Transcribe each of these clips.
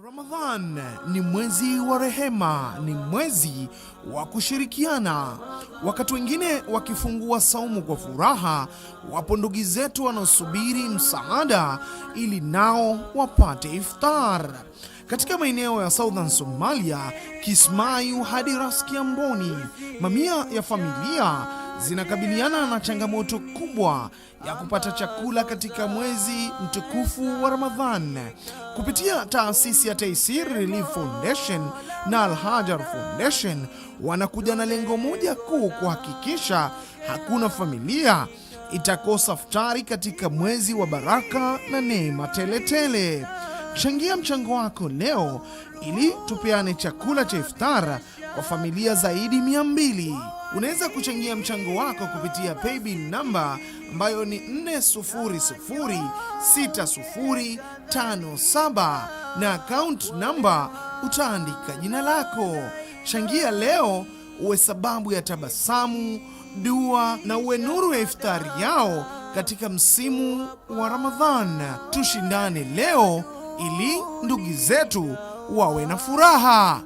Ramadhan ni mwezi wa rehema, ni mwezi wa kushirikiana. Wakati wengine wakifungua saumu kwa furaha, wapo ndugu zetu wanaosubiri msaada ili nao wapate iftar. Katika maeneo ya Southern Somalia, Kismayu hadi Ras Kiamboni, mamia ya familia zinakabiliana na changamoto kubwa ya kupata chakula katika mwezi mtukufu wa Ramadhan. Kupitia taasisi ya Taysir Relief Foundation na Al-Haajar Foundation, wanakuja na lengo moja kuu: kuhakikisha hakuna familia itakosa iftari katika mwezi wa baraka na neema teletele. Changia mchango wako leo ili tupeane chakula cha iftar kwa familia zaidi 200. Unaweza kuchangia mchango wako kupitia paybill namba ambayo ni 4006057 na account namba utaandika jina lako. Changia leo, uwe sababu ya tabasamu, dua na uwe nuru ya iftari yao katika msimu wa Ramadhan. Tushindane leo ili ndugu zetu wawe na furaha.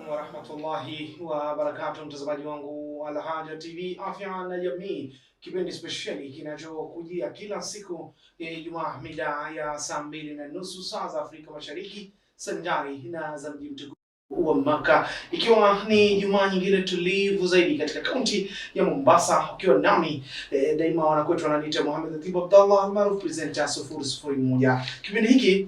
Warahmatullahi wabarakatuh, mtazamaji wangu Al-Haajar TV Afya na Jamii, kipindi speciali kinachokujia kila siku ya Ijumaa mida ya saa 2:30 saa za Afrika Mashariki, sanjari na za mji mtukufu wa Maka, ikiwa ni Jumaa nyingine tulivu zaidi katika kaunti ya Mombasa, ukiwa nami daima wanakwetu wananiita Muhammad Abdallah almaruf presenter 001. Kipindi hiki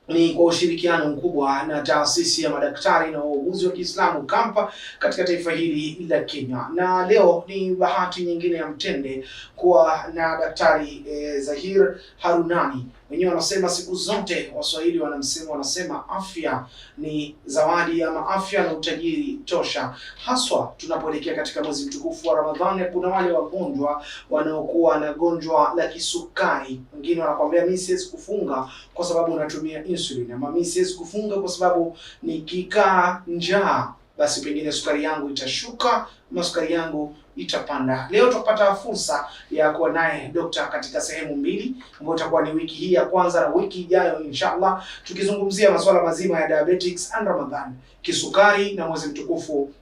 ni kwa ushirikiano mkubwa na taasisi ya madaktari na wauguzi wa Kiislamu Kammp katika taifa hili la Kenya. Na leo ni bahati nyingine ya mtende kuwa na daktari Zaheer Harunany. Wenyewe wanasema siku zote Waswahili wanasema afya ni zawadi, ama afya na utajiri tosha, haswa tunapoelekea katika mwezi mtukufu wa Ramadhani. Kuna wale wagonjwa wanaokuwa na gonjwa la kisukari. Wengine wanakuambia mimi siwezi kufunga kwa sababu natumia insulin, ama mimi siwezi kufunga kwa sababu nikikaa njaa basi pengine sukari yangu itashuka na sukari yangu itapanda. Leo tupata fursa ya kuwa naye dokta katika sehemu mbili, ambayo itakuwa ni wiki hii ya kwanza na wiki ijayo inshallah, tukizungumzia masuala mazima ya diabetics and Ramadan, kisukari na mwezi mtukufu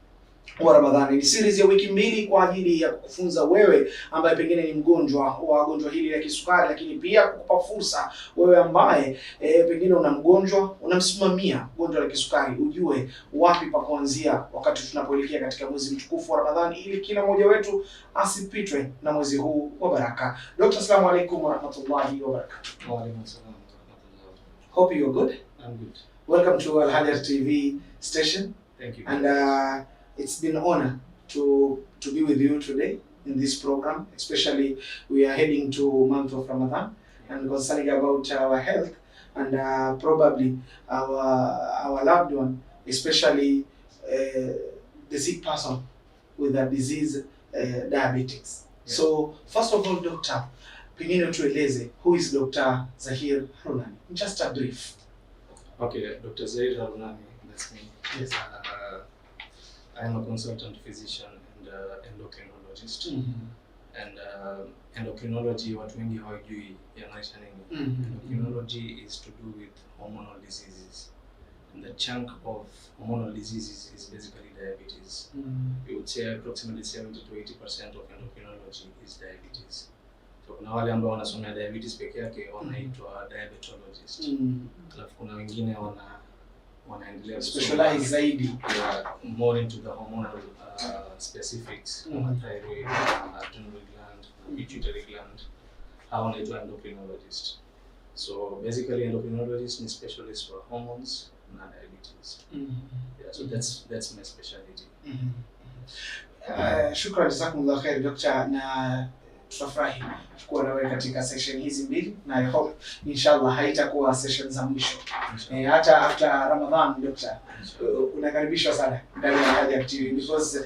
wa Ramadhani. Ni series ya wiki mbili kwa ajili ya kukufunza wewe ambaye pengine ni mgonjwa wa gonjwa hili la kisukari, lakini pia kukupa fursa wewe ambaye pengine una mgonjwa, unamsimamia gonjwa la kisukari, ujue wapi pa kuanzia wakati tunapoelekea katika mwezi mtukufu wa Ramadhani, ili kila mmoja wetu asipitwe na mwezi huu wa baraka. Dr. Assalamu alaikum wa rahmatullahi wa barakatuh. Wa alaikum assalam wa rahmatullahi. Hope you're good. I'm good. Welcome to Al-Haajar TV station. Thank you. And it's been an honor to be with you today in this program, especially we are heading to month of Ramadan and concerning about our health and probably our loved one, especially the sick person with the disease diabetics. Yeah. So first of all, doctor, pengine tueleze, who is Dr. Zaheer Harunany? Just a brief. Okay, Dr. Zaheer Harunany, that's me. Yes. I am a consultant physician and endocrinologist. And endocrinology, watu wengi hawajui yanaanisha nini. Endocrinology is to do with hormonal diseases. And the chunk of hormonal diseases is basically diabetes. You would say approximately 70 to 80% of endocrinology is diabetes. So kuna wale ambao wanasomea diabetes peke yake wanaitwa diabetologist. Alafu kuna wengine wanaendelea specialize zaidi more into the hormonal specifics, thyroid, adrenal gland, pituitary gland. Hao wanaitwa endocrinologist. So basically endocrinologist ni specialist for hormones na diabetes. Yeah, so that's my specialty. Shukran jazakumullah khair doctor, na tutafurahi kuwa nawe katika session hizi mbili, na I hope inshallah haitakuwa session za mwisho. Hata after Ramadhan doctor, unakaribishwa sana ndani ya Al-Haajar TV because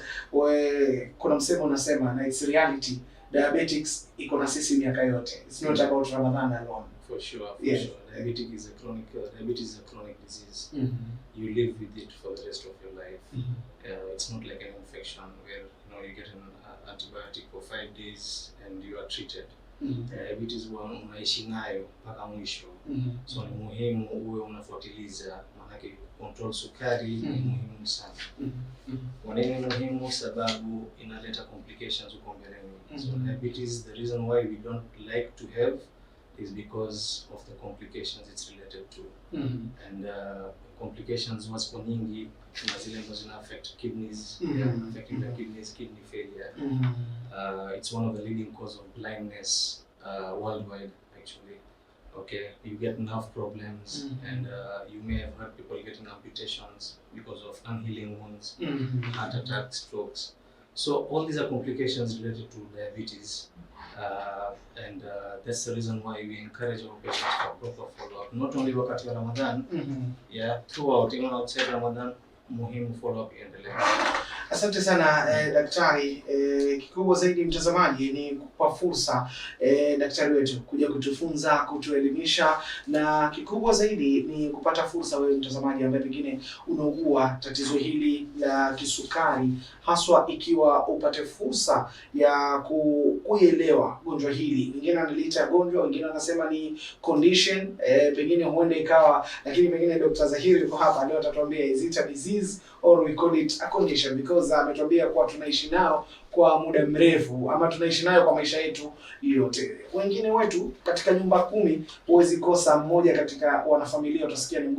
kuna msemo unasema, na it's reality, diabetics iko na sisi miaka yote. It's not about Ramadan alone. For sure. Yes. Diabetes is a chronic disease. You live with it for the rest of your life. It's not like an infection where you get an antibiotic for 5 days and you are treated. Diabetes unaishi nayo mpaka mwisho. So ni muhimu uwe unafuatiliza, maanake control sukari ni muhimu sana. Kwa nini muhimu? Sababu inaleta complications huko mbeleni. So diabetes, the reason why we don't like to have is because of the complications it's related to. And complications was nyingi, kuna zile ambazo zina affect kidneys, affecting the kidneys, kidney failure. It's one of the leading cause of blindness worldwide, actually. Okay, you get nerve problems, and you may have heard people getting amputations because of unhealing wounds, heart attacks, strokes. So all these are complications related to diabetes, and that's the reason why we encourage our patients for proper follow-up. Not only wakati wa Ramadhan, throughout, even outside Ramadan, muhimu follow-up iendelee. Asante sana daktari. Kikubwa zaidi mtazamaji ni kupa fursa daktari wetu kuja kutufunza, kutuelimisha, na kikubwa zaidi ni kupata fursa wewe mtazamaji ambaye pengine unaugua tatizo hili la kisukari, haswa ikiwa upate fursa ya kuelewa gonjwa hili. Wengine wanaliita gonjwa, wengine wanasema ni condition, pengine huenda ikawa, lakini pengine Dr. Zaheer yuko hapa leo atatuambia is it a disease or we call it a condition, because ametuambia kwa tunaishi nao kwa muda mrefu ama tunaishi nayo kwa maisha yetu yote. Wengine wetu katika nyumba 10 huwezi kosa mmoja katika wanafamilia utasikia ni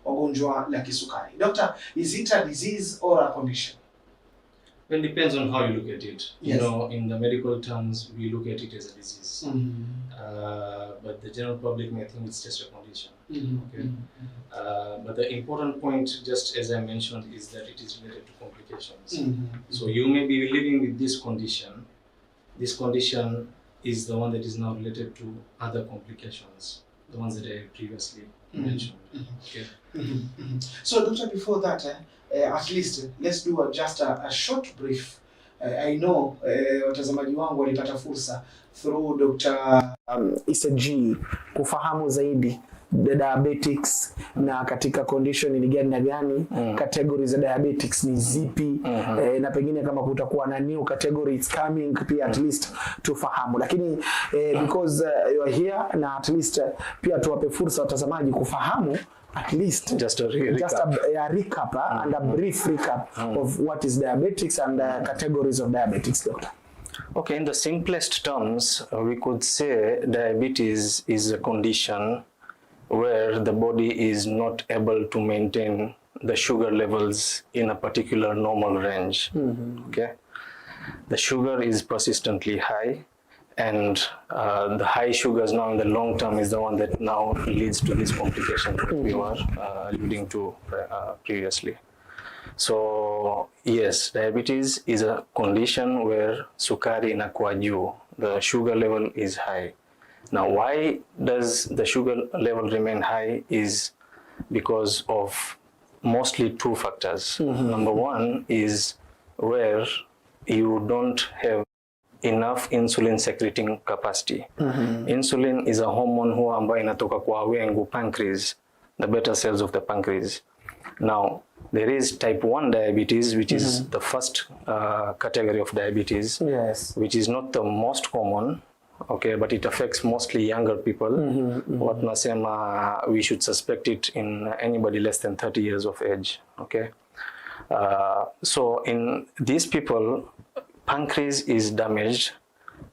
gonjwa la kisukari. Doctor, is it a disease or a condition? Well, it depends on how you look at it. Yes. In the medical terms, we look at it as a disease. But the general public may think it's just a condition. Okay. But the important point, just as I mentioned, is that it is related to complications. So you may be living with this condition. This condition is the one that is now related to other complications, the ones that I previously mentioned. Okay. So, Doctor, before that, at least let's do just a short brief. I know watazamaji wangu walipata fursa through Dr. ECG kufahamu zaidi the diabetics na katika condition ni gani na gani, categories za diabetics ni zipi, na pengine kama kutakuwa na new category it's coming pia at least tufahamu. Lakini because you are here na at least pia tuwape fursa watazamaji kufahamu at least just a recap and a brief recap of what is diabetics and categories of diabetics, doctor. Okay, in the simplest terms, we could say diabetes is a condition where the body is not able to maintain the sugar levels in a particular normal range. Okay, the sugar is persistently high, and the high sugars now in the long term is the one that now leads to this complication that we were alluding to previously. So yes, diabetes is a condition where sukari inakuwa juu, the sugar level is high. Now why does the sugar level remain high is because of mostly 2 factors. Number one is where you don't have enough insulin secreting capacity. Insulin is a hormone huwa ambayo inatoka kwa wengu pancreas, the beta cells of the pancreas. Now there is type 1 diabetes, which is the first category of diabetes, which is not the most common, okay, but it affects mostly younger people. What nasema we should suspect it in anybody less than 30 years of age. Okay, so in these people, pancreas is damaged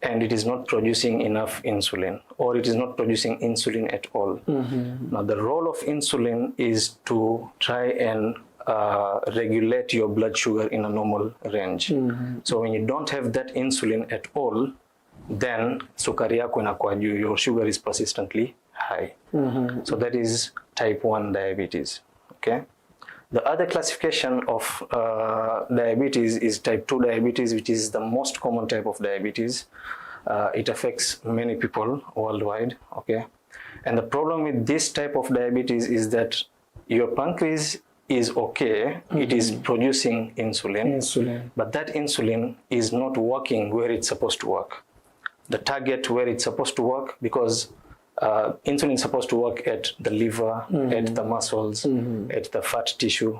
and it is not producing enough insulin, or it is not producing insulin at all. Now the role of insulin is to try and regulate your blood sugar in a normal range. So when you don't have that insulin at all, then sukari yako inakuwa juu, your sugar is persistently high. So that is type 1 diabetes. Okay. The other classification of diabetes is type 2 diabetes, which is the most common type of diabetes. It affects many people worldwide. Okay. And the problem with this type of diabetes is that your pancreas is okay, it is producing insulin, but that insulin is not working where it's supposed to work. The target where it's supposed to work, because insulin is supposed to work at the liver, at the muscles, at the fat tissue.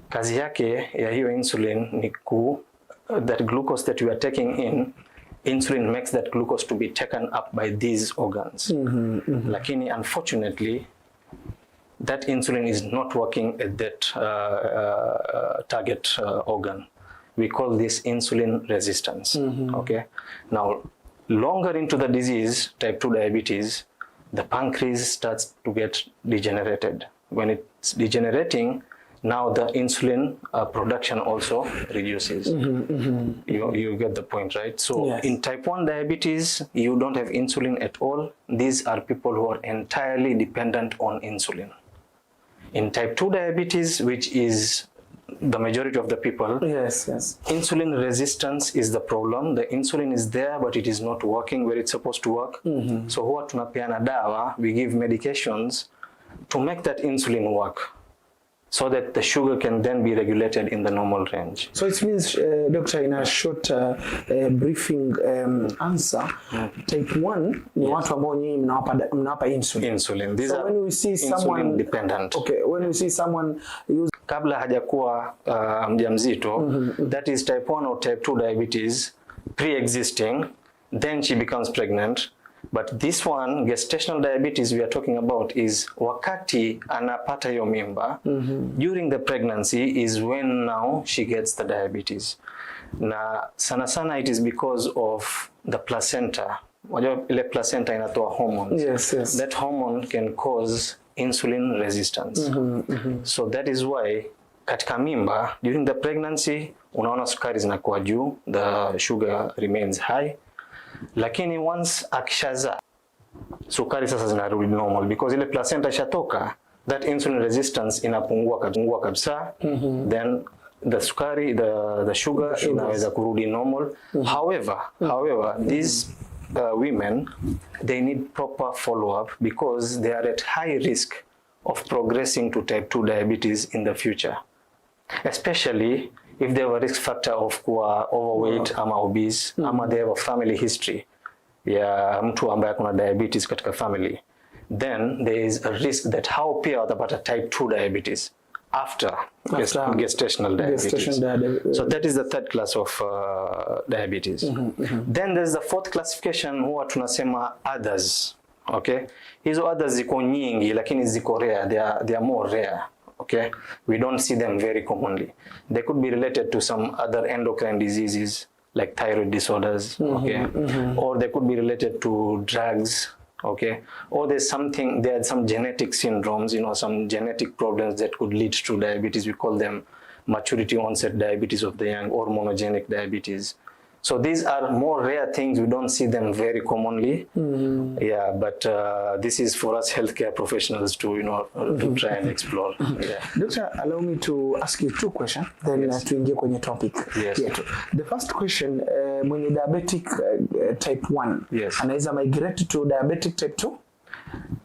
Kazi yake ya hiyo insulin ni that glucose that you are taking in, insulin makes that glucose to be taken up by these organs. Lakini unfortunately, that insulin is not working at that target organ. We call this insulin resistance. Okay. Now, longer into the disease, type 2 diabetes, the pancreas starts to get degenerated. When it's degenerating, now the insulin production also reduces. You get the point, right? So yes. In type 1 diabetes, you don't have insulin at all. These are people who are entirely dependent on insulin. In type 2 diabetes, which is the majority of the people, insulin resistance is the problem. The insulin is there, but it is not working where it's supposed to work. So huwa tunapeana dawa, we give medications to make that insulin work, so that the sugar can then be regulated in the normal range. So it means, doctor, in a short briefing answer, type 1 ni watu ambao nyinyi mnawapa insulin. These so are when we see someone dependent. Okay, when we see someone use kabla hajakuwa mjamzito, that is type 1 or type 2 diabetes pre-existing, then she becomes pregnant. But this one, gestational diabetes we are talking about, is wakati anapata hiyo mimba, during the pregnancy is when now she gets the diabetes. Na sana sana it is because of the placenta. Wajua ile placenta inatoa hormones. That hormone can cause insulin resistance. So that is why katika mimba, during the pregnancy, unaona sukari zinakuwa juu, the sugar remains high. Lakini once akishaza, sukari sasa zinarudi normal, because ile placenta ishatoka, that insulin resistance inapungua kabisa. Then the sukari, the sugar inaweza kurudi normal. However, these women, they need proper follow-up, because they are at high risk of progressing to type 2 diabetes in the future, especially if they have a risk factor of kuwa overweight ama obese, ama they have a family history ya mtu ambaye kuna diabetes katika family, then there is a risk that hao pia watapata type 2 diabetes after gestational diabetes. So that is the third class of diabetes. Then there's the fourth classification, huwa tunasema others. Okay, hizo others ziko nyingi, lakini ziko rare, they are more rare. Okay, we don't see them very commonly. They could be related to some other endocrine diseases like thyroid disorders, okay, or they could be related to drugs, okay, or there are some genetic syndromes, some genetic problems that could lead to diabetes. We call them maturity onset diabetes of the young, or monogenic diabetes. So these are more rare things. We don't see them very commonly. Yeah, but this is for us healthcare professionals to, to try and explore. Doctor, allow me to ask you 2 questions, then tuingie kwenye topic. The first question, mwenye diabetic type 1, anaweza migrate to diabetic type 2?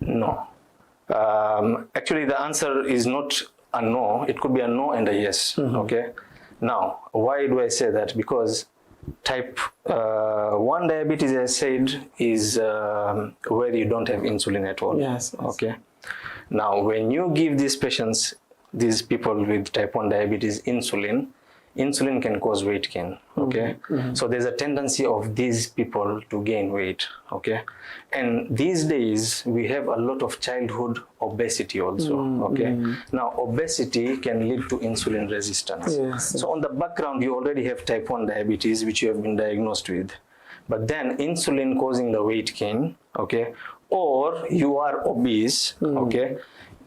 No. Actually, the answer is not a no. It could be a no and a yes. Okay. Now, why do I say that? Because type 1 diabetes, as I said, is where you don't have insulin at all. Okay. Now, when you give these patients, these people with type 1 diabetes, insulin can cause weight gain. Okay. So there's a tendency of these people to gain weight. Okay. And these days we have a lot of childhood obesity also. Okay. Now obesity can lead to insulin resistance. So on the background you already have type 1 diabetes, which you have been diagnosed with, but then insulin causing the weight gain, okay, or you are obese, okay,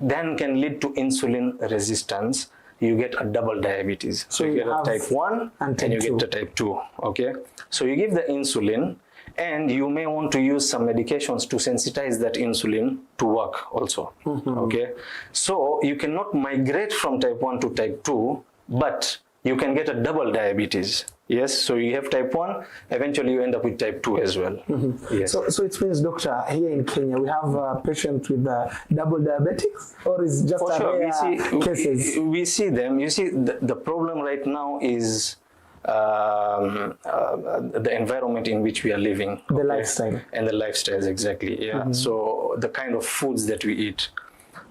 then can lead to insulin resistance. You get a double diabetes. So you get a type 1 and you get a type 2. Okay. So you give the insulin, and you may want to use some medications to sensitize that insulin to work also. Okay. So you cannot migrate from type 1 to type 2, but you can get a double diabetes. Yes, so you have type 1, eventually you end up with type 2 as well. Yes. So it means, doctor, here in Kenya, we have a patient with double diabetics, or is just rare cases? We see them. You see, the problem right now is the environment in which we are living. The lifestyle. And the lifestyles, exactly. Yeah. So the kind of foods that we eat.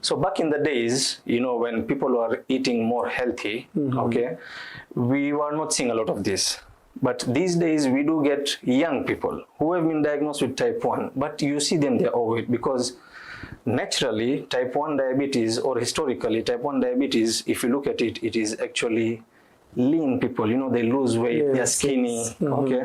So back in the days, when people were eating more healthy, okay, we were not seeing a lot of this. But these days, we do get young people who have been diagnosed with type 1, but you see them, they're overweight, because naturally, type 1 diabetes, or historically, type 1 diabetes, if you look at it, it is actually lean people, they lose weight, they're skinny, okay?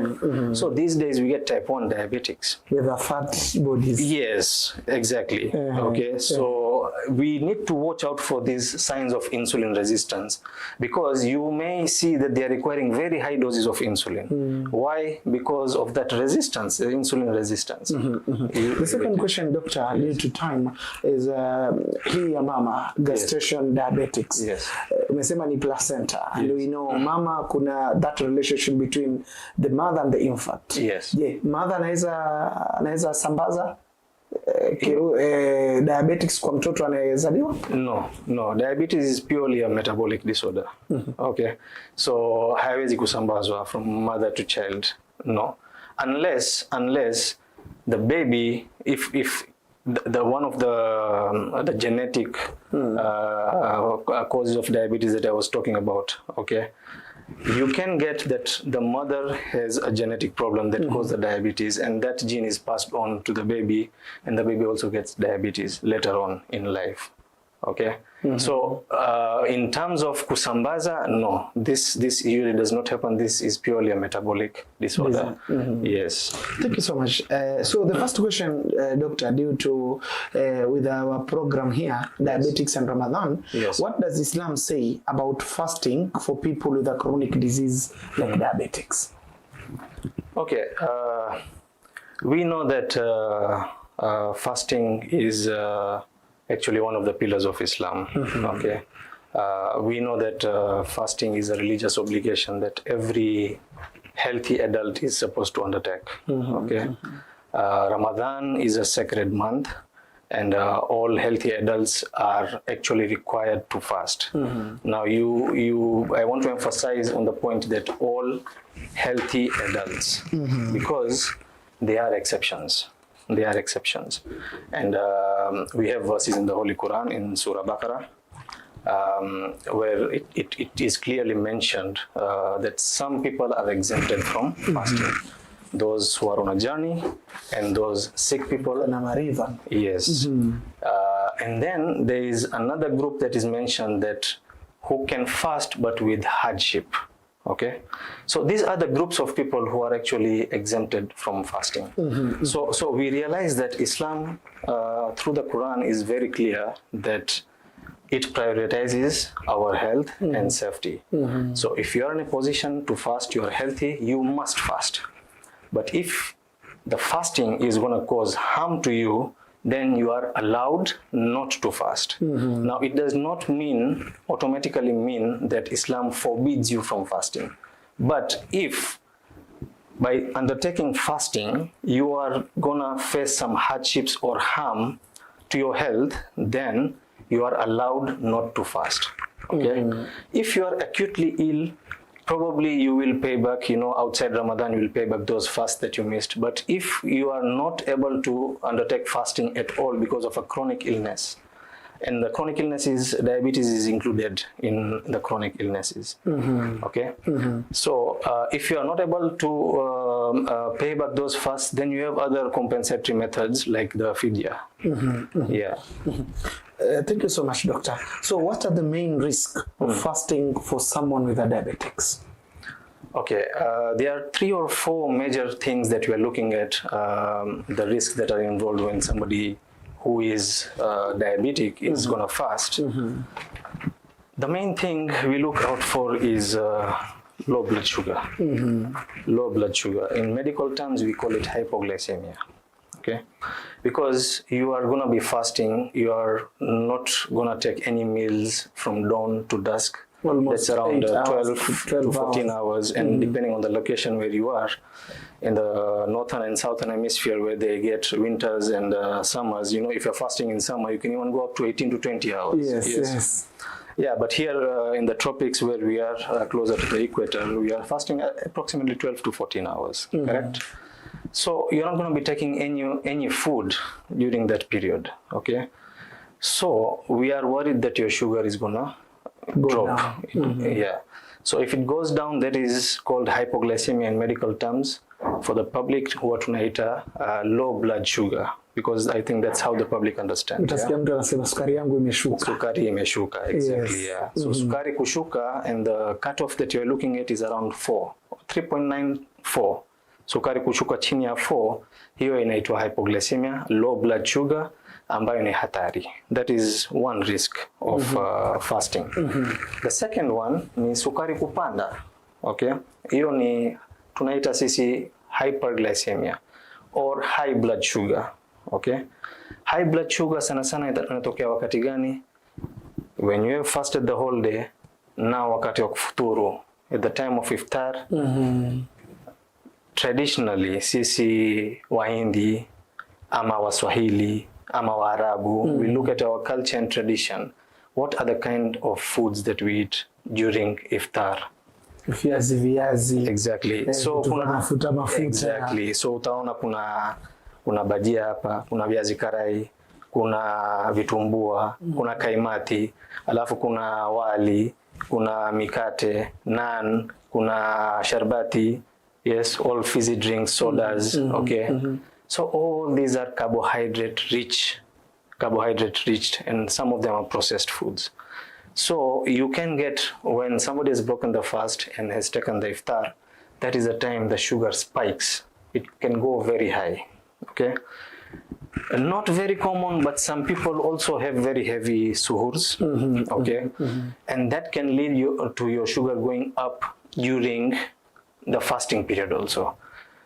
So these days we get type 1 diabetics. With a fat bodies. Yes, exactly, okay? So we need to watch out for these signs of insulin resistance, because you may see that they are requiring very high doses of insulin. Why? Because of that resistance, insulin resistance. The second question, doctor, due to time, is hii ya mama, gestation diabetics. Yes. Umesema ni placenta, and we know mama kuna that relationship between the mother and the infant. Yes. Je, mother anaweza sambaza diabetics kwa mtoto anayezaliwa? No. Diabetes is purely a metabolic disorder. Okay. So haiwezi kusambazwa from mother to child. No. Unless the baby, if the one of the genetic causes of diabetes that I was talking about, okay, you can get that the mother has a genetic problem that causes the diabetes, and that gene is passed on to the baby, and the baby also gets diabetes later on in life. Okay, so in terms of kusambaza, no, this usually does not happen. This is purely a metabolic disorder. Yes. Thank you so much. So the first question, doctor, due to with our program here, diabetics and Ramadan, what does Islam say about fasting for people with a chronic disease like diabetics? Okay, we know that fasting is actually one of the pillars of Islam. Okay, we know that fasting is a religious obligation that every healthy adult is supposed to undertake. Okay, Ramadan is a sacred month, and all healthy adults are actually required to fast. Now, I want to emphasize on the point that all healthy adults, because they are exceptions. They are exceptions. And we have verses in the Holy Quran in Surah Baqarah where it is clearly mentioned that some people are exempted from fasting. Those who are on a journey and those sick people. Yes. And then there is another group that is mentioned that who can fast but with hardship. Okay, so these are the groups of people who are actually exempted from fasting. So we realize that Islam, through the Quran, is very clear that it prioritizes our health and safety. So if you are in a position to fast, you are healthy, you must fast. But if the fasting is going to cause harm to you, then you are allowed not to fast. Now, it does not automatically mean that Islam forbids you from fasting. But if by undertaking fasting, you are gonna face some hardships or harm to your health, then you are allowed not to fast. Okay? If you are acutely ill, probably you will pay back, outside Ramadan, you will pay back those fasts that you missed. But if you are not able to undertake fasting at all because of a chronic illness, and the chronic illnesses, diabetes is included in the chronic illnesses. Okay? So if you are not able to pay back those fasts, then you have other compensatory methods like the fidya. Thank you so much, doctor. So what are the main risks of fasting for someone with a diabetics? Okay, there are 3 or 4 major things that we are looking at, the risks that are involved when somebody who is diabetic is going to fast. The main thing we look out for is low blood sugar. Low blood sugar. In medical terms, we call it hypoglycemia. Okay, because you are going to be fasting, you are not going to take any meals from dawn to dusk. Almost that's around 12 to 14 hours, and depending on the location where you are, in the northern and southern hemisphere where they get winters and summers, if you're fasting in summer, you can even go up to 18 to 20 hours. Yes. Yeah, but here in the tropics where we are closer to the equator, we are fasting approximately 12 to 14 hours, correct? So you're not going to be taking any food during that period, okay? So we are worried that your sugar is gonna drop. Yeah. So if it goes down, that is called hypoglycemia in medical terms. For the public, huwa tunaita low blood sugar, because I think that's how the public understand. Utasikia mtu anasema sukari yangu imeshuka. Sukari imeshuka, exactly. Yeah. So sukari kushuka, and the cutoff that you're looking at is around 4, 3.94. Sukari kushuka chini ya 4, hiyo inaitwa hypoglycemia, low blood sugar, ambayo ni hatari. That is one risk of fasting. The second one ni sukari kupanda. Okay? Hiyo ni tunaita sisi hyperglycemia or high blood sugar. Okay? High blood sugar sana sana inatokea wakati gani? When you have fasted the whole day, na wakati wa kufuturu, at the time of iftar. Traditionally, sisi Wahindi ama Waswahili ama Waarabu, we look at our culture and tradition. What are the kind of foods that we eat during iftar? Viazi. Exactly. So kuna mafuta. Exactly. So utaona kuna bajia hapa, kuna viazi karai, kuna vitumbua, kuna kaimati, alafu kuna wali, kuna mikate, naan, kuna sharbati. Yes, all fizzy drinks, sodas, okay? So all these are carbohydrate rich, and some of them are processed foods. So you can get, when somebody has broken the fast and has taken the iftar, that is the time the sugar spikes. It can go very high, okay? Not very common, but some people also have very heavy suhoors, okay? And that can lead you to your sugar going up during the fasting period also.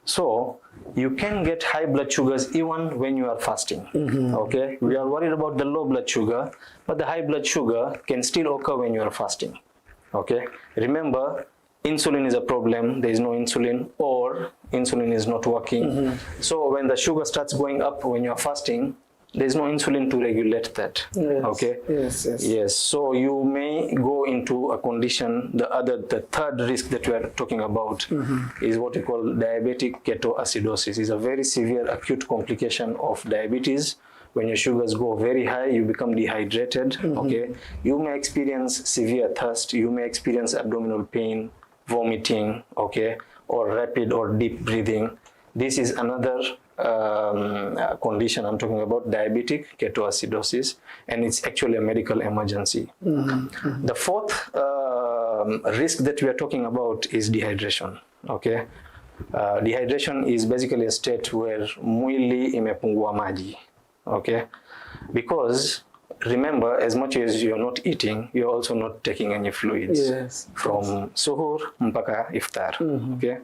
So you can get high blood sugars even when you are fasting. Okay, we are worried about the low blood sugar, but the high blood sugar can still occur when you are fasting. Okay, remember, insulin is a problem. There is no insulin, or insulin is not working. So when the sugar starts going up when you are fasting, there is no insulin to regulate that. Okay. Yes. So you may go into a condition. The third risk that we are talking about is what we call diabetic ketoacidosis. It's a very severe acute complication of diabetes. When your sugars go very high, you become dehydrated. Okay. You may experience severe thirst. You may experience abdominal pain, vomiting. Okay, or rapid or deep breathing. This is another condition I'm talking about, diabetic ketoacidosis, and it's actually a medical emergency. The fourth risk that we are talking about is dehydration. Okay, dehydration is basically a state where mwili imepungua maji. Okay, because remember, as much as you're not eating, you're also not taking any fluids from suhoor mpaka iftar. Okay.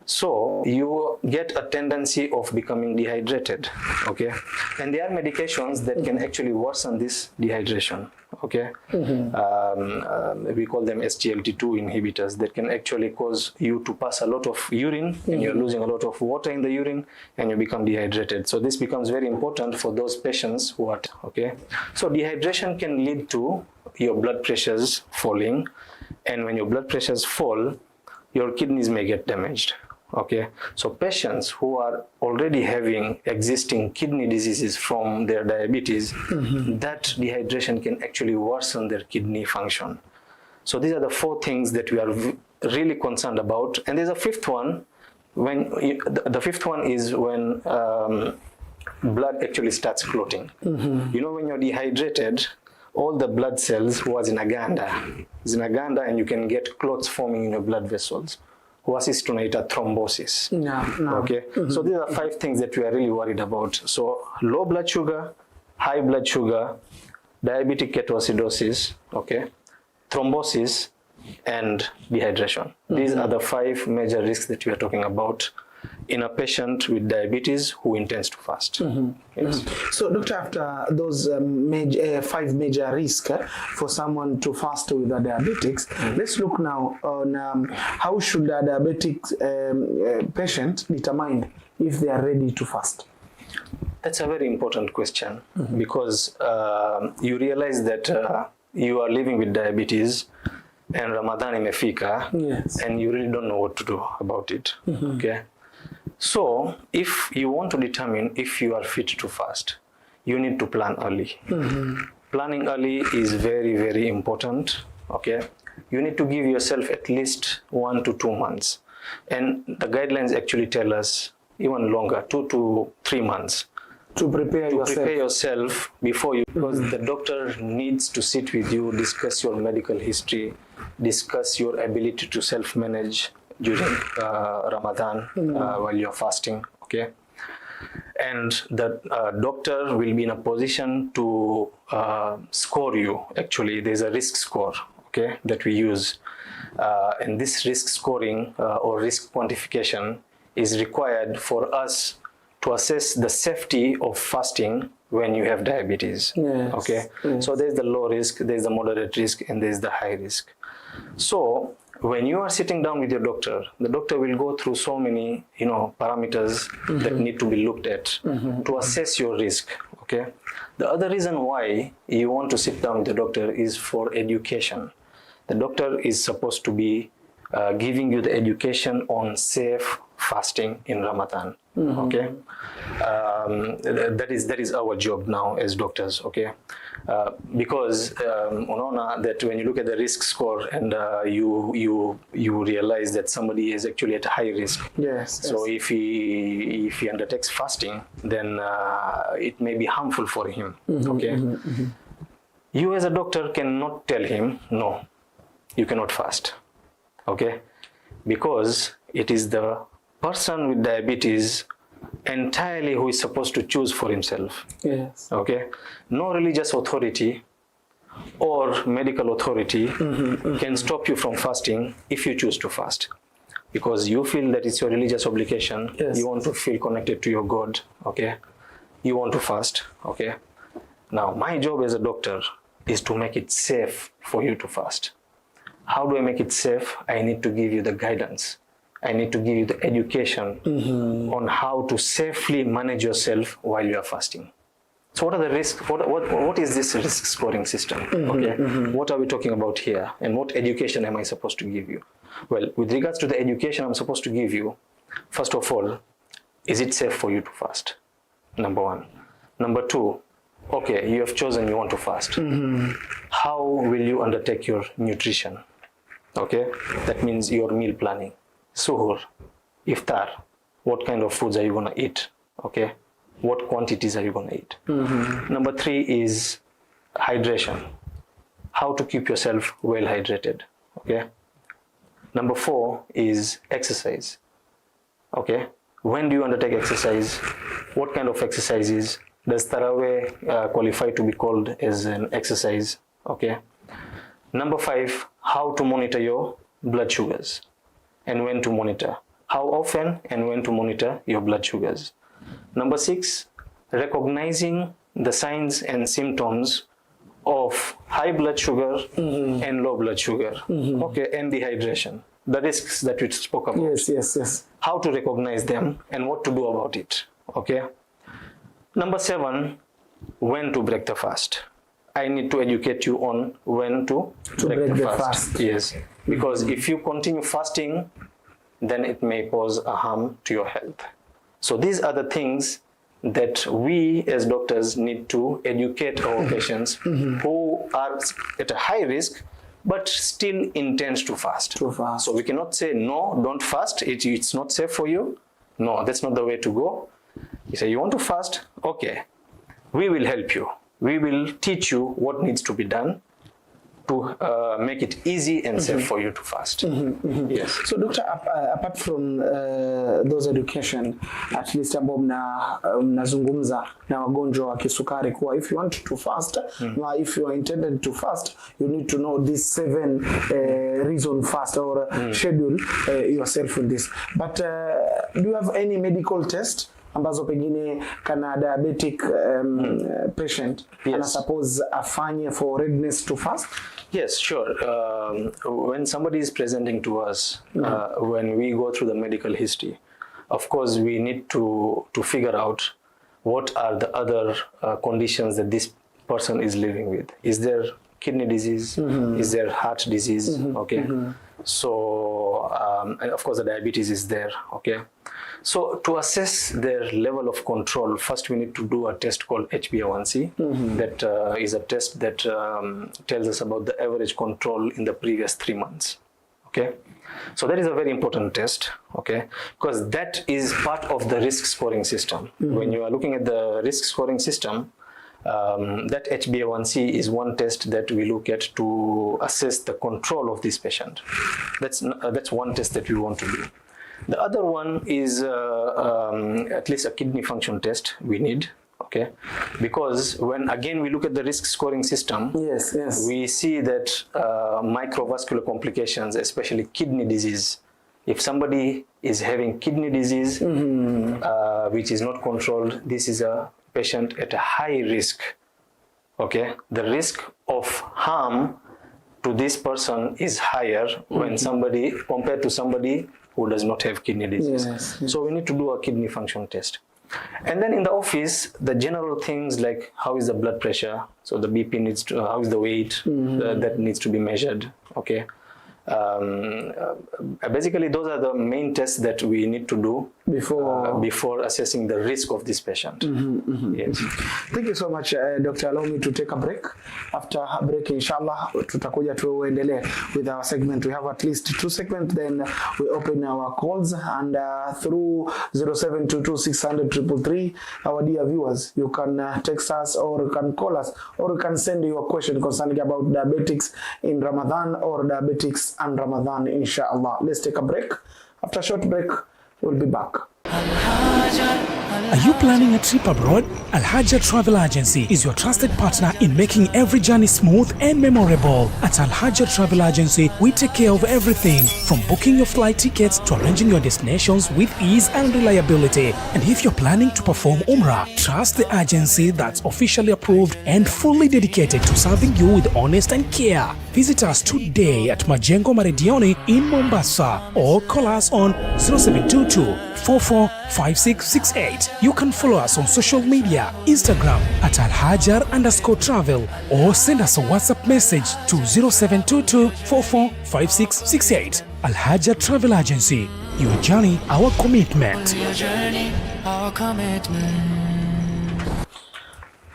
So you get a tendency of becoming dehydrated, okay? And there are medications that can actually worsen this dehydration, okay? We call them SGLT2 inhibitors that can actually cause you to pass a lot of urine, and you're losing a lot of water in the urine, and you become dehydrated. So this becomes very important for those patients who are, okay? So dehydration can lead to your blood pressures falling, and when your blood pressures fall, your kidneys may get damaged. Okay, so patients who are already having existing kidney diseases from their diabetes, that dehydration can actually worsen their kidney function. So these are the four things that we are really concerned about. And there's a fifth one. The fifth one is when blood actually starts clotting. You know, when you're dehydrated, all the blood cells was zinaganda, and you can get clots forming in your blood vessels. Huasis tunaita thrombosis. Okay, so these are 5 things that we are really worried about. So low blood sugar, high blood sugar, diabetic ketoacidosis, okay, thrombosis, and dehydration. These are the 5 major risks that we are talking about in a patient with diabetes who intends to fast. Yes. So, doctor, after those 5 major risks for someone to fast with a diabetics, let's look now on how should a diabetic patient determine if they are ready to fast? That's a very important question because you realize that you are living with diabetes and Ramadan imefika, and you really don't know what to do about it. Okay. So if you want to determine if you are fit to fast, you need to plan early. Planning early is very, very important. Okay, you need to give yourself at least 1 to 2 months, and the guidelines actually tell us even longer, 2 to 3 months. To prepare yourself before you, because the doctor needs to sit with you, discuss your medical history, discuss your ability to self-manage during Ramadan while you're fasting, okay? And the doctor will be in a position to score you. Actually, there's a risk score, okay, that we use. And this risk scoring or risk quantification is required for us to assess the safety of fasting when you have diabetes. Yes. Okay, yes. So there's the low risk, there's the moderate risk, and there's the high risk. So when you are sitting down with your doctor, the doctor will go through so many, parameters that need to be looked at to assess your risk. Okay. The other reason why you want to sit down with the doctor is for education. The doctor is supposed to be giving you the education on safe fasting in Ramadan. Okay, that is our job now as doctors. Okay, because unaona that when you look at the risk score and you realize that somebody is actually at high risk. Yes. So if he undertakes fasting, then it may be harmful for him. Okay, you as a doctor cannot tell him no, you cannot fast. Okay, because it is the person with diabetes entirely who is supposed to choose for himself. Yes. Okay, no religious authority or medical authority can stop you from fasting if you choose to fast, because you feel that it's your religious obligation. Yes. You want to feel connected to your God. Okay, you want to fast. Okay, now my job as a doctor is to make it safe for you to fast. How do I make it safe? I need to give you the guidance. I need to give you the education on how to safely manage yourself while you are fasting. So what are the risks? What is this risk scoring system? Okay, what are we talking about here? And what education am I supposed to give you? Well, with regards to the education I'm supposed to give you, first of all, is it safe for you to fast? Number one. Number two, okay, you have chosen you want to fast. How will you undertake your nutrition? Okay, that means your meal planning. Suhoor, iftar, what kind of foods are you going to eat? Okay, what quantities are you going to eat? Number three is hydration. How to keep yourself well hydrated. Okay. Number four is exercise. Okay, when do you undertake exercise? What kind of exercises? Does Taraweh qualify to be called as an exercise? Okay. Number five, how to monitor your blood sugars and when to monitor. How often and when to monitor your blood sugars. Number six, recognizing the signs and symptoms of high blood sugar and low blood sugar. Okay, and dehydration. The risks that we spoke about. Yes. How to recognize them and what to do about it. Okay. Number seven, when to break the fast. I need to educate you on when to break the fast. Yes, because if you continue fasting, then it may cause a harm to your health. So these are the things that we as doctors need to educate our patients who are at a high risk but still intend to fast. So we cannot say, no, don't fast, it's not safe for you. No, that's not the way to go. You say, you want to fast? Okay, we will help you. We will teach you what needs to be done to make it easy and safe for you to fast. Yes. So doctor, apart from those education, at least ambao mnazungumza na wagonjwa wa kisukari kuwa if you want to fast, if you are intended to fast, you need to know these 7 reason fast or schedule yourself in this. But do you have any medical test ambazo pengine kana diabetic patient ana suppose afanye for readiness to fast? Yes, sure. When somebody is presenting to us, when we go through the medical history, of course we need to figure out what are the other conditions that this person is living with. Is there kidney disease? Is there heart disease? Okay. So and of course the diabetes is there. Okay. So to assess their level of control, first we need to do a test called HbA1c. That is a test that tells us about the average control in the previous 3 months. Okay, so that is a very important test, okay, because that is part of the risk scoring system. When you are looking at the risk scoring system, that HbA1c is one test that we look at to assess the control of this patient. That's one test that we want to do. The other one is at least a kidney function test we need. Okay, because when again we look at the risk scoring system, we see that microvascular complications, especially kidney disease, if somebody is having kidney disease which is not controlled, this is a patient at a high risk. Okay, the risk of harm to this person is higher when somebody compared to somebody who does not have kidney disease. So we need to do a kidney function test. And then in the office, the general things like how is the blood pressure, so the BP needs to, how is the weight, that needs to be measured, okay. Basically those are the main tests that we need to do before assessing the risk of this patient. Yes. Thank you so much, Dr. Allow me to take a break. After a break, inshallah, tutakuja tuendelee with our segment. We have at least 2 segments, then we open our calls, and through 0722600333, our dear viewers, you can text us, or you can call us, or you can send your question concerning about diabetics in Ramadan or diabetics and Ramadan, inshallah. Let's take a break. After a short break, we'll be back. Are you planning a trip abroad? Al-Haajar Travel Agency is your trusted partner in making every journey smooth and memorable. At Al-Haajar Travel Agency, we take care of everything from booking your flight tickets to arranging your destinations with ease and reliability. And if you're planning to perform Umrah, trust the agency that's officially approved and fully dedicated to serving you with honest and care. Visit us today at Majengo Maredioni in Mombasa, or call us on 0722 445668. You can follow us on social media, Instagram at Al-Haajar_travel, or send us a WhatsApp message to 0722 445668. Al-Haajar Travel Agency, your journey, our commitment.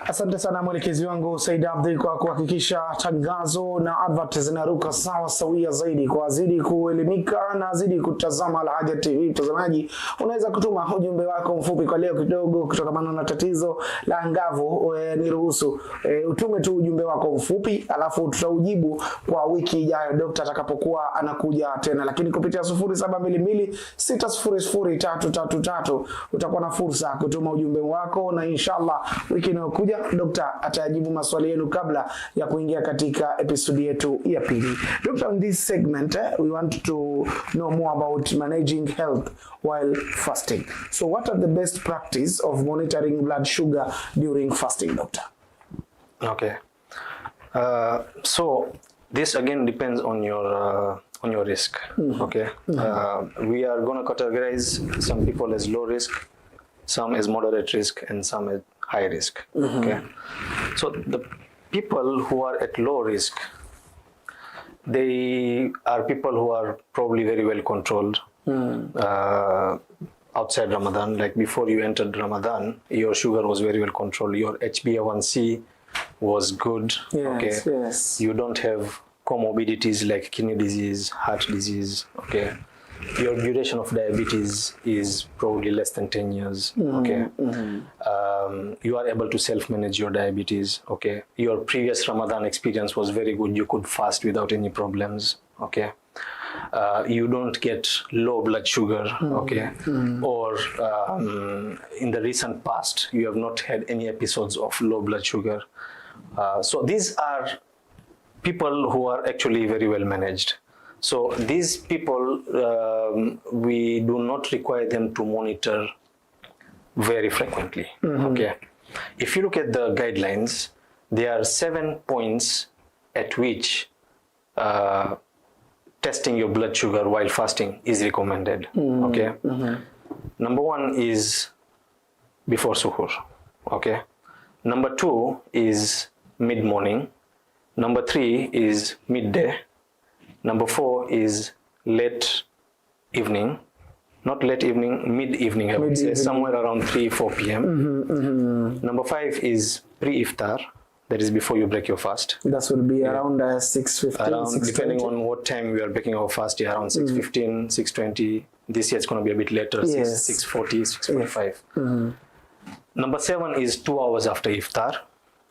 Asante sana mwelekezi wangu Said Abdi kwa kuhakikisha tangazo na advert zinaruka sawa sawia zaidi. Kwa zidi kuelimika na zidi kutazama Al-Haajar TV, mtazamaji, unaweza kutuma ujumbe wako mfupi kwa leo kidogo kutokana na tatizo la ngavu. Niruhusu utume tu ujumbe wako mfupi, alafu tutaujibu kwa wiki ijayo daktari atakapokuwa anakuja tena. Lakini kupitia 0722600333 utakuwa na fursa kutuma ujumbe wako, na inshallah wiki inayokuja Dokta atajibu maswali yenu kabla ya kuingia katika episodi yetu ya pili. Doctor, in this segment we want to know more about managing health while fasting. So what are the best practice of monitoring blood sugar during fasting, doctor? Okay. So this again depends on your risk. Okay. We are going to categorize some people as low risk, some as moderate risk, and some as high risk. Okay, so the people who are at low risk, they are people who are probably very well controlled outside Ramadan. Like before you entered Ramadan, your sugar was very well controlled, your HbA1c was good. You don't have comorbidities like kidney disease, heart disease. Okay, your duration of diabetes is probably less than 10 years. Okay, you are able to self-manage your diabetes. Okay, your previous Ramadan experience was very good. You could fast without any problems. Okay, you don't get low blood sugar. Okay, or in the recent past you have not had any episodes of low blood sugar. So these are people who are actually very well managed. So these people, we do not require them to monitor very frequently. Okay, if you look at the guidelines, there are 7 points at which testing your blood sugar while fasting is recommended. Okay, number 1 is before suhoor. Okay, number 2 is mid-morning. Number 3 is midday. Number 4 is late evening. not late evening, mid-evening, I would say, somewhere around 3-4 p.m. Number 5 is pre-iftar, that is before you break your fast. That will be around 6:15, around 6:20. depending on what time we are breaking our fast, around 6:15, 6:20. This year it's going to be a bit later, 6:40, 6:45. Number 7 is 2 hours after iftar.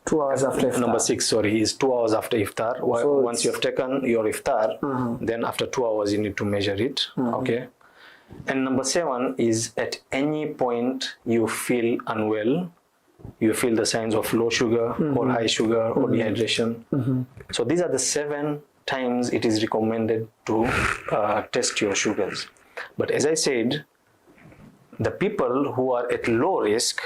2 hours after iftar. Number 6, sorry, is 2 hours after iftar. So once you have taken your iftar, then after 2 hours you need to measure it. Okay. And number 7 is at any point you feel unwell, you feel the signs of low sugar or high sugar or dehydration. So these are the 7 times it is recommended to test your sugars. But as I said, the people who are at low risk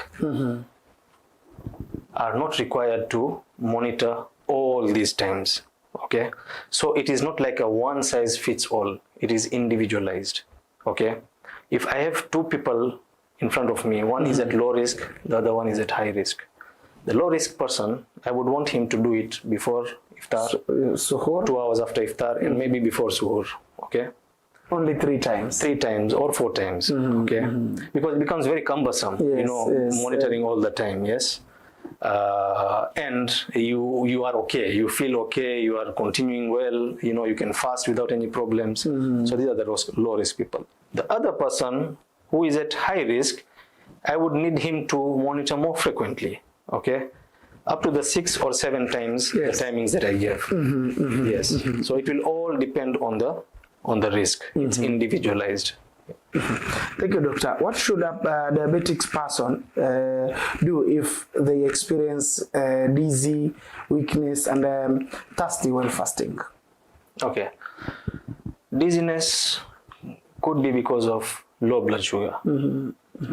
are not required to monitor all these times. Okay, so it is not like a one size fits all. It is individualized. Okay, if I have 2 people in front of me, one is at low risk, the other one is at high risk. The low risk person, I would want him to do it before iftar, suhoor, 2 hours after iftar, and maybe before suhoor. Okay, only 3 times. 3 times or 4 times. Okay, because it becomes very cumbersome, monitoring all the time. Yes. And you are okay, you feel okay, you are continuing well, you can fast without any problems. So these are the low risk people. The other person who is at high risk, I would need him to monitor more frequently. Okay, up to the 6 or 7 times the timings that I gave. Yes. So it will all depend on the risk. It's individualized. Thank you, doctor. What should a diabetic person do if they experience dizzy, weakness, and thirsty while fasting? Okay. Dizziness could be because of low blood sugar.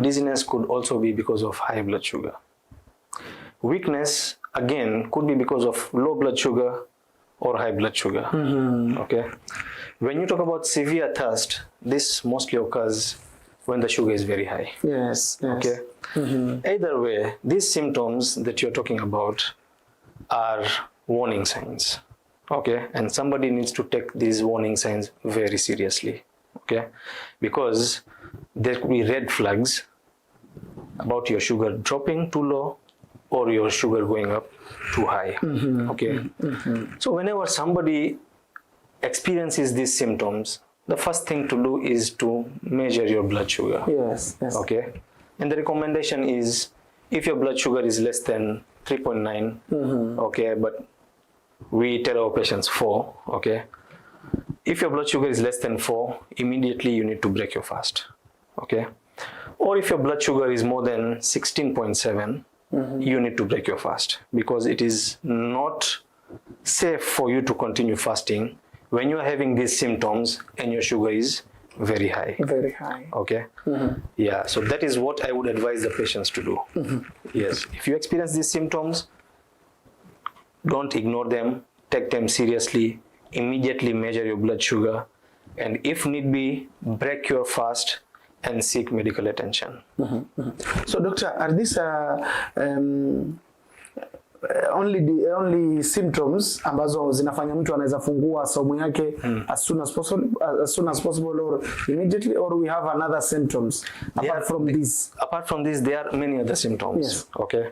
Dizziness could also be because of high blood sugar. Weakness, again, could be because of low blood sugar or high blood sugar. Okay. When you talk about severe thirst, this mostly occurs when the sugar is very high. Yes. Okay. Either way, these symptoms that you're talking about are warning signs. Okay. And somebody needs to take these warning signs very seriously. Okay. Because there could be red flags about your sugar dropping too low or your sugar going up too high. Okay. So whenever somebody experiences these symptoms, the first thing to do is to measure your blood sugar. Yes. Okay. And the recommendation is if your blood sugar is less than 3.9, okay, but we tell our patients 4, okay. If your blood sugar is less than 4, immediately you need to break your fast. Okay. Or if your blood sugar is more than 16.7, you need to break your fast, because it is not safe for you to continue fasting when you are having these symptoms and your sugar is very high. Very high. Okay. Yeah. So that is what I would advise the patients to do. Yes. If you experience these symptoms, don't ignore them. Take them seriously. Immediately measure your blood sugar, and if need be, break your fast and seek medical attention. So, doctor, are these only symptoms ambazo zinafanya mtu anaweza fungua saumu yake as soon as possible or immediately, or we have another symptoms apart from these? There are many other symptoms. Yes. Okay,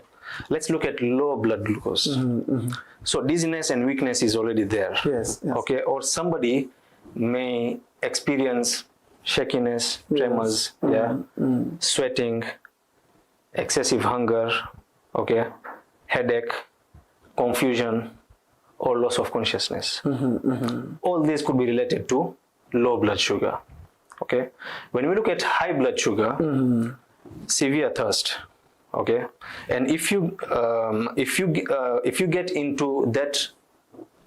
let's look at low blood glucose. So dizziness and weakness is already there. Yes. Okay, or somebody may experience shakiness, tremors, sweating, excessive hunger, okay, headache, confusion, or loss of consciousness. All these could be related to low blood sugar. Okay, when we look at high blood sugar, severe thirst. Okay, and if you get into that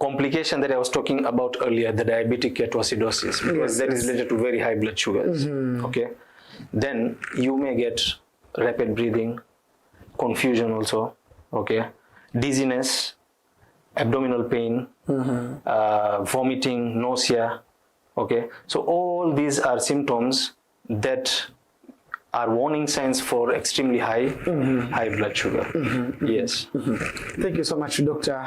complication that I was talking about earlier, the diabetic ketoacidosis, because that is related to very high blood sugars. Okay, then you may get rapid breathing, confusion also. Okay, dizziness, abdominal pain, vomiting, nausea. Okay, so all these are symptoms that are warning signs for extremely high blood sugar. Yes. Thank you so much, Doctor,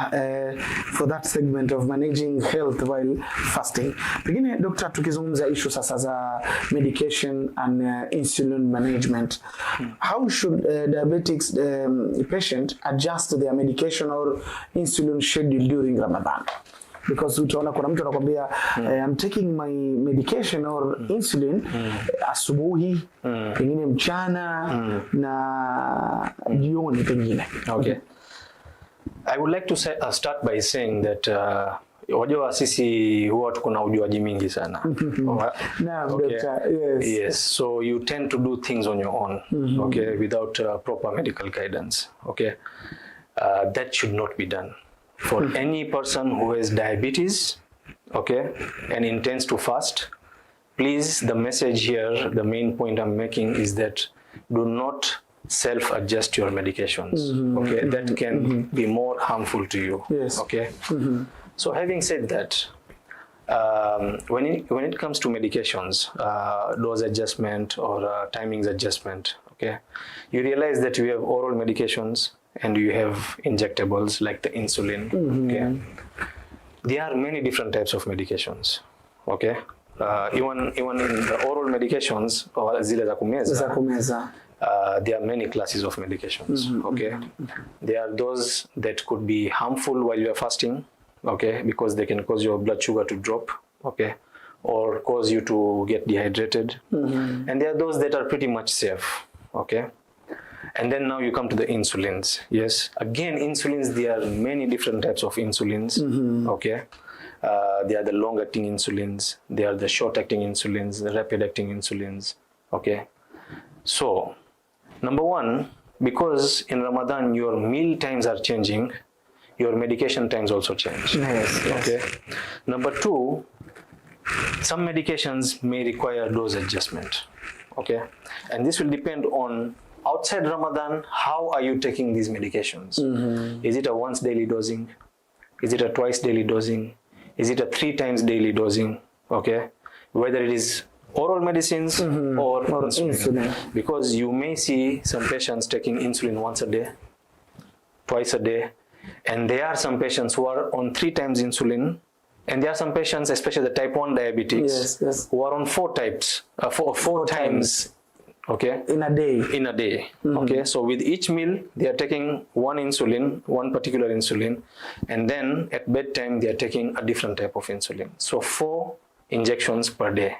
for that segment of managing health while fasting. Pengine Doctor, tukizungumza issue sasa za medication and insulin management, how should diabetics patient adjust their medication or insulin schedule during Ramadan? Because utaona kuna mtu anakuambia I'm taking my medication or insulin asubuhi, pengine mchana na jioni pengine. Okay. I would like to start by saying that wajua sisi huwa tuko na ujuaji mingi sana. Naam, okay. Doctor, yes. Yes, so you tend to do things on your own, okay, without proper medical guidance, okay. That should not be done. For any person who has diabetes, okay, and intends to fast, please, the message here, the main point I'm making is that do not self-adjust your medications, okay? That can be more harmful to you, yes. Okay? So having said that, when it comes to medications, dose adjustment or timings adjustment, okay, you realize that you have oral medications and you have injectables like the insulin. Okay, there are many different types of medications. Okay, even in the oral medications or zile za kumeza, there are many classes of medications. Okay, there are those that could be harmful while you are fasting. Okay, because they can cause your blood sugar to drop. Okay, or cause you to get dehydrated. And there are those that are pretty much safe. Okay. And then now you come to the insulins. Yes, again, insulins, there are many different types of insulins. Okay, there are the long-acting insulins, there are the short-acting insulins, the rapid-acting insulins. Okay, so number one, because in Ramadan your meal times are changing, your medication times also change. Yes, yes. Okay, number two, some medications may require dose adjustment. Okay, and this will depend on outside Ramadan, how are you taking these medications? Is it a once daily dosing? Is it a twice daily dosing? Is it a 3 times daily dosing? Okay, whether it is oral medicines or insulin. Because you may see some patients taking insulin once a day, twice a day, and there are some patients who are on 3 times insulin, and there are some patients, especially the type 1 diabetics, who are on 4 times. Okay, in a day. Okay, so with each meal they are taking one particular insulin, and then at bedtime they are taking a different type of insulin. So 4 injections per day.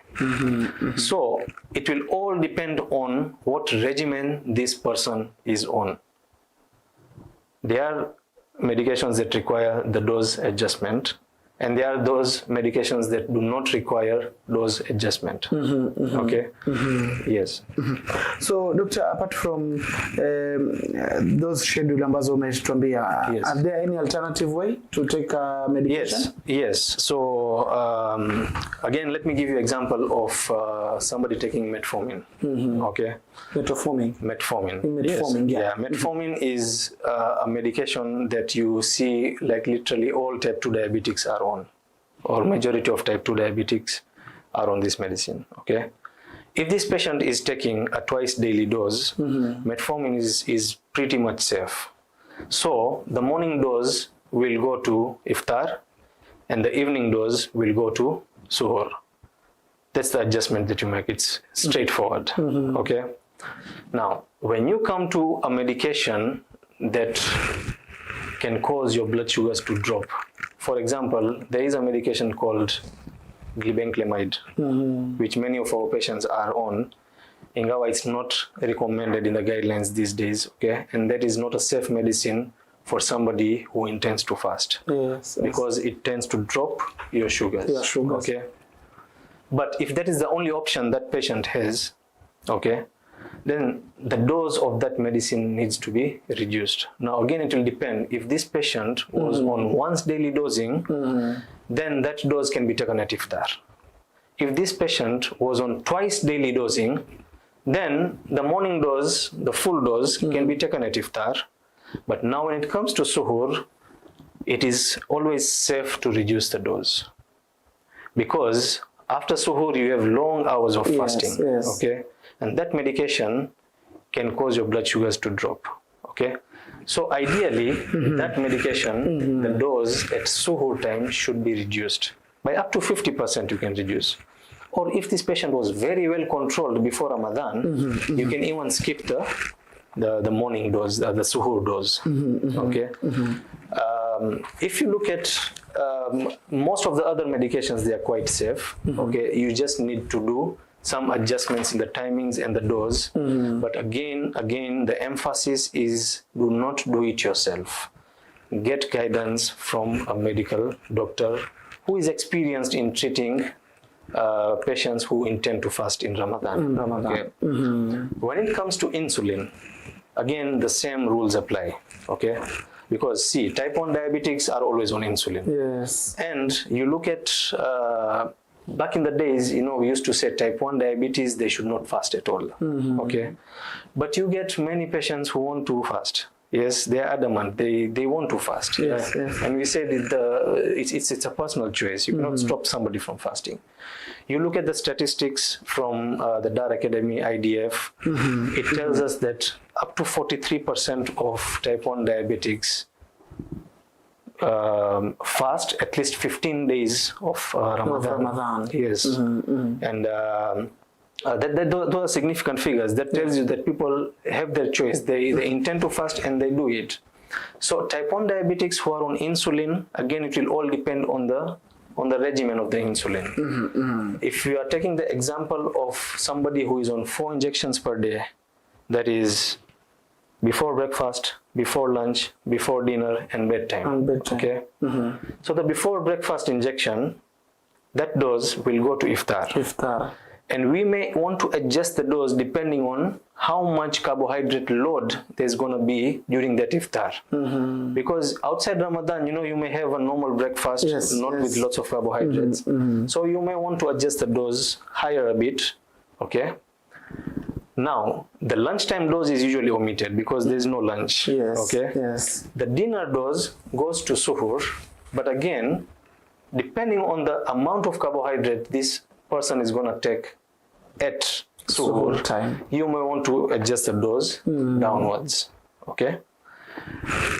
So it will all depend on what regimen this person is on. There are medications that require the dose adjustment, and there are those medications that do not require dose adjustment. Okay. Yes. So, Doctor, apart from those schedule ambazo umetuambia, are there any alternative way to take medication? Yes. So, again, let me give you an example of somebody taking metformin. Okay. Metformin. Metformin. Yeah. Metformin is a medication that you see like literally all type 2 diabetics are on, or majority of type 2 diabetics are on this medicine. Okay. If this patient is taking a twice daily dose, metformin is pretty much safe. So the morning dose will go to iftar and the evening dose will go to suhoor. That's the adjustment that you make. It's straightforward. Okay. Now, when you come to a medication that can cause your blood sugars to drop, for example, there is a medication called glibenclamide, which many of our patients are on. Ingawa it's not recommended in the guidelines these days, okay? And that is not a safe medicine for somebody who intends to fast. Because it tends to drop your sugars. Okay? But if that is the only option that patient has, okay, then the dose of that medicine needs to be reduced. Now again, it will depend. If this patient was on once daily dosing, then that dose can be taken at iftar. If this patient was on twice daily dosing, then the morning dose, the full dose, can be taken at iftar. But now when it comes to suhoor, it is always safe to reduce the dose. Because After suhoor, you have long hours of fasting. Yes. Okay, and that medication can cause your blood sugars to drop. Okay, so ideally, that medication, the dose at suhoor time should be reduced by up to 50%. You can reduce. Or if this patient was very well controlled before Ramadan, you can even skip the morning dose, the suhoor dose. Okay. If you look at most of the other medications, they are quite safe. Okay, you just need to do some adjustments in the timings and the dose. But again, the emphasis is do not do it yourself. Get guidance from a medical doctor who is experienced in treating patients who intend to fast in Ramadan. Okay. When it comes to insulin, again, the same rules apply. Okay. Because see, type 1 diabetics are always on insulin. Yes. And you look at, back in the days, we used to say type 1 diabetes, they should not fast at all. Okay. But you get many patients who want to fast. Yes, they are adamant. They want to fast. Yes. And we said it's a personal choice. You cannot stop somebody from fasting. You look at the statistics from the Dar Academy IDF. It tells us that up to 43% of type 1 diabetics fast at least 15 days of Ramadan. Yes. And those are significant figures. That tells you that people have their choice. They intend to fast and they do it. So type 1 diabetics who are on insulin, again, it will all depend on the regimen of the insulin. If you are taking the example of somebody who is on 4 injections per day, that is before breakfast, before lunch, before dinner, and bedtime. Okay. So the before breakfast injection, that dose will go to iftar. And we may want to adjust the dose depending on how much carbohydrate load there's going to be during that iftar. Because outside Ramadan, you may have a normal breakfast, with lots of carbohydrates. So you may want to adjust the dose higher a bit. Okay. Now, the lunchtime dose is usually omitted because there's no lunch. Okay. The dinner dose goes to suhoor, but again, depending on the amount of carbohydrate this person is going to take at suhoor time, you may want to adjust the dose downwards. Okay.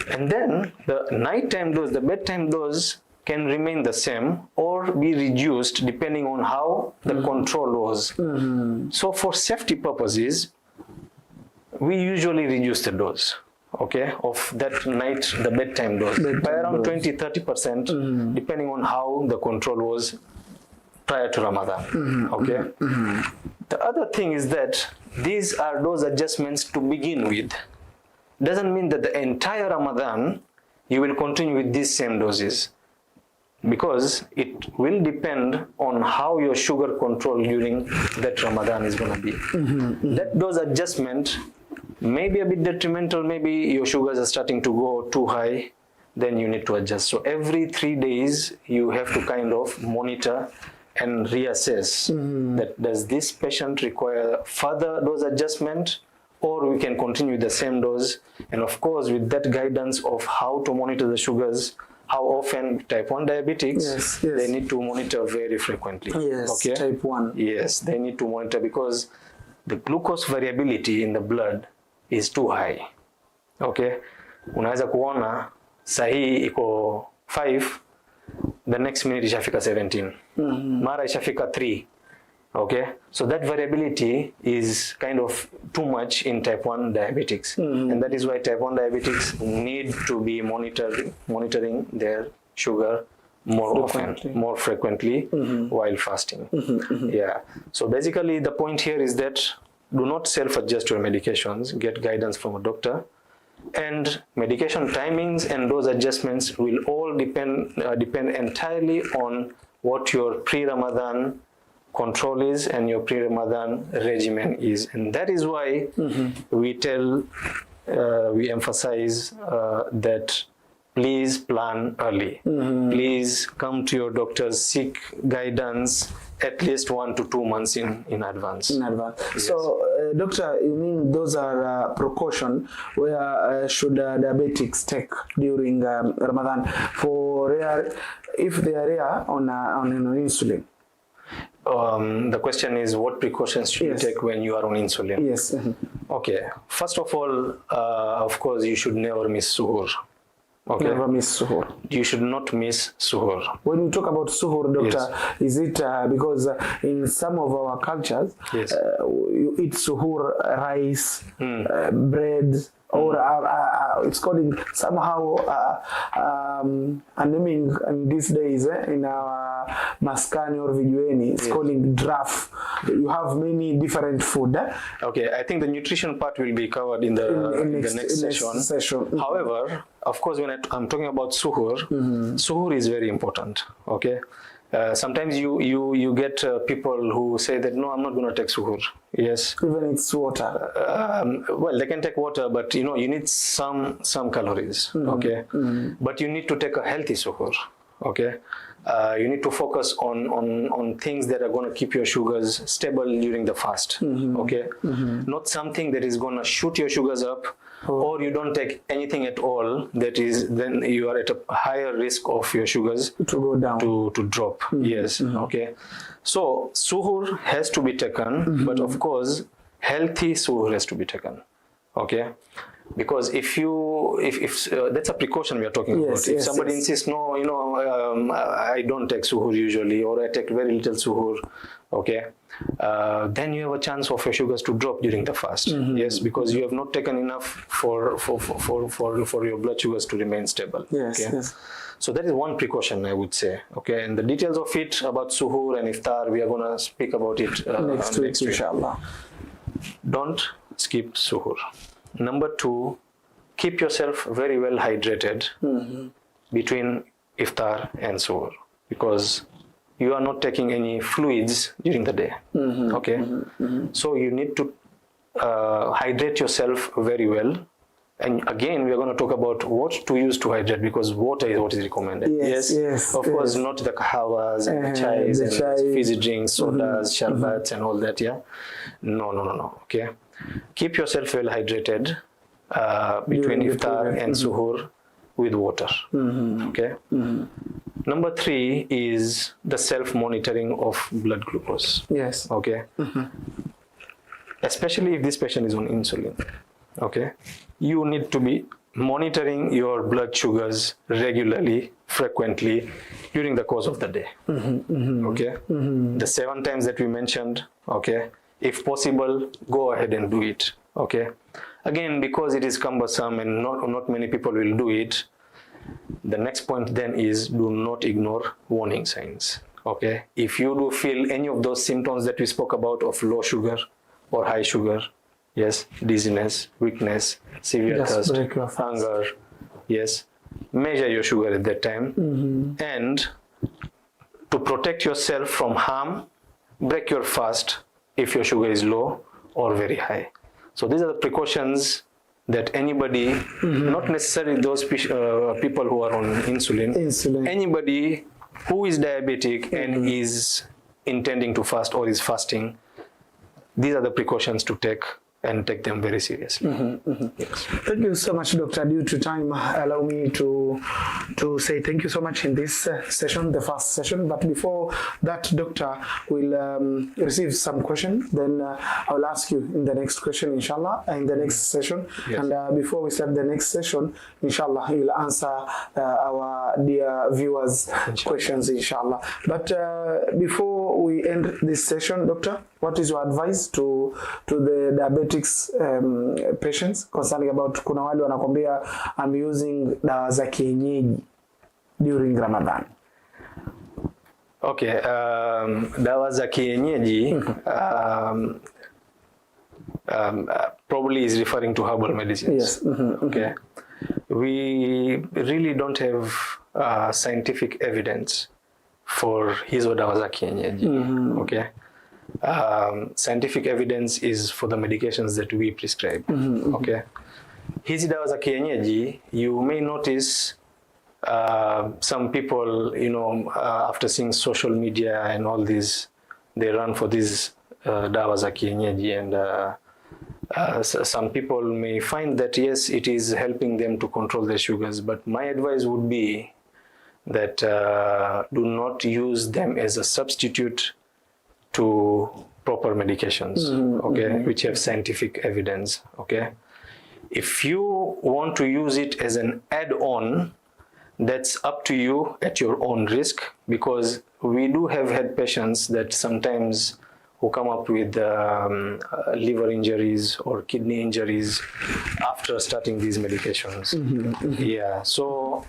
And then the nighttime dose, the bedtime dose can remain the same or be reduced depending on how the control was. So for safety purposes, we usually reduce the dose, okay, of that night, the bedtime dose, by around 20-30%, depending on how the control was prior to Ramadan. Okay. The other thing is that these are dose adjustments to begin with. Doesn't mean that the entire Ramadan you will continue with these same doses, because it will depend on how your sugar control during that Ramadan is going to be. That dose adjustment may be a bit detrimental. Maybe your sugars are starting to go too high, then you need to adjust. So every 3 days you have to kind of monitor and reassess that does this patient require further dose adjustment, or we can continue the same dose. And of course, with that guidance of how to monitor the sugars, how often type 1 diabetics, they need to monitor very frequently. Okay? Type 1. Yes, they need to monitor because the glucose variability in the blood is too high. Okay? Unaweza kuona sahi iko 5, the next minute ishafika 17. Mara ishafika 3. Okay? So that variability is kind of too much in type 1 diabetics. And that is why type 1 diabetics need to be monitoring their sugar more frequently while fasting. Yeah. So basically the point here is that do not self-adjust your medications, get guidance from a doctor. And medication timings and dose adjustments will all depend entirely on what your pre-Ramadan control is and your pre-Ramadan regimen is. And that is why we emphasize that please plan early. Please come to your doctors, seek guidance at least 1 to 2 months in advance. Yes. So, doctor, you mean those are precaution where should diabetics take during Ramadan for if they are on insulin? the question is what precautions should you take when you are on insulin? Yes. Okay. First of all, of course, you should never miss suhoor. Okay. Never miss suhoor. You should not miss suhoor. When we talk about suhoor, doctor, is it because in some of our cultures, you eat suhoor, rice, bread, or it's called somehow a naming in these days in our maskani or vijueni, it's calling draft. You have many different food. Okay, I think the nutrition part will be covered in the next session. However, of course, when I'm talking about suhoor, suhoor is very important. Okay. Sometimes you get people who say that no, I'm not going to take suhoor. Yes. Even it's water. Well, they can take water, but you need some calories. Okay. But you need to take a healthy suhoor. Okay. You need to focus on things that are going to keep your sugars stable during the fast. Okay. Not something that is going to shoot your sugars up. Or you don't take anything at all, then you are at a higher risk of your sugars to go down, to drop. Yes. Okay. So suhoor has to be taken, but of course healthy suhoor has to be taken. Okay. Because if that's a precaution we are talking about. If somebody insists, no, I don't take suhoor usually, or I take very little suhoor, okay, then you have a chance of your sugars to drop during the fast. Yes, because you have not taken enough for your blood sugars to remain stable. Yes, okay? yes. So that is one precaution I would say. Okay, and the details of it about suhoor and iftar, we are going to speak about it next week, inshallah. Don't skip suhoor. Number 2, keep yourself very well hydrated between iftar and suhoor, because you are not taking any fluids during the day. Okay, so you need to hydrate yourself very well. And again, we are going to talk about what to use to hydrate, because water is what is recommended. Yes. Of course, not the kahawas and the chais and fizzy drinks, sodas, sharbats and all that. Yeah, no. Okay, keep yourself well hydrated between iftar and suhoor with water. Okay. Number 3 is the self-monitoring of blood glucose. Yes. Okay. Especially if this patient is on insulin. Okay. You need to be monitoring your blood sugars regularly, frequently during the course of the day. Okay. The 7 times that we mentioned. Okay. If possible, go ahead and do it. Okay. Again, because it is cumbersome and not many people will do it, the next point then is do not ignore warning signs. Okay. If you do feel any of those symptoms that we spoke about of low sugar or high sugar, yes, dizziness, weakness, severe thirst, hunger, yes, measure your sugar at that time. And to protect yourself from harm, break your fast if your sugar is low or very high. So these are the precautions that anybody, not necessarily those people who are on insulin, anybody who is diabetic and is intending to fast or is fasting, these are the precautions to take and take them very seriously. Yes. Thank you so much, Doctor. Due to time, allow me to say thank you so much in this session, the first session. But before that, Doctor, will receive some questions. Then I will ask you in the next question, inshallah, in the next session. Yes. And before we start the next session, inshallah, you will answer our dear viewers' questions, inshallah. But before we end this session, Doctor, what is your advice to the diabetics patients concerning about, kuna wale wanakwambia I'm using dawa za kienyeji during Ramadan? Okay, dawa za kienyeji probably is referring to herbal medicines. Yes. Okay. We really don't have scientific evidence for hizo dawa za kienyeji. Okay. Scientific evidence is for the medications that we prescribe. Okay. Hizi dawa za kienyeji, you may notice some people, after seeing social media and all this, they run for these dawa za kienyeji, and some people may find that yes, it is helping them to control their sugars, but my advice would be that do not use them as a substitute to proper medications, okay, which have scientific evidence, okay. If you want to use it as an add-on, that's up to you at your own risk, because we do have had patients that sometimes who come up with liver injuries or kidney injuries after starting these medications. Yeah, so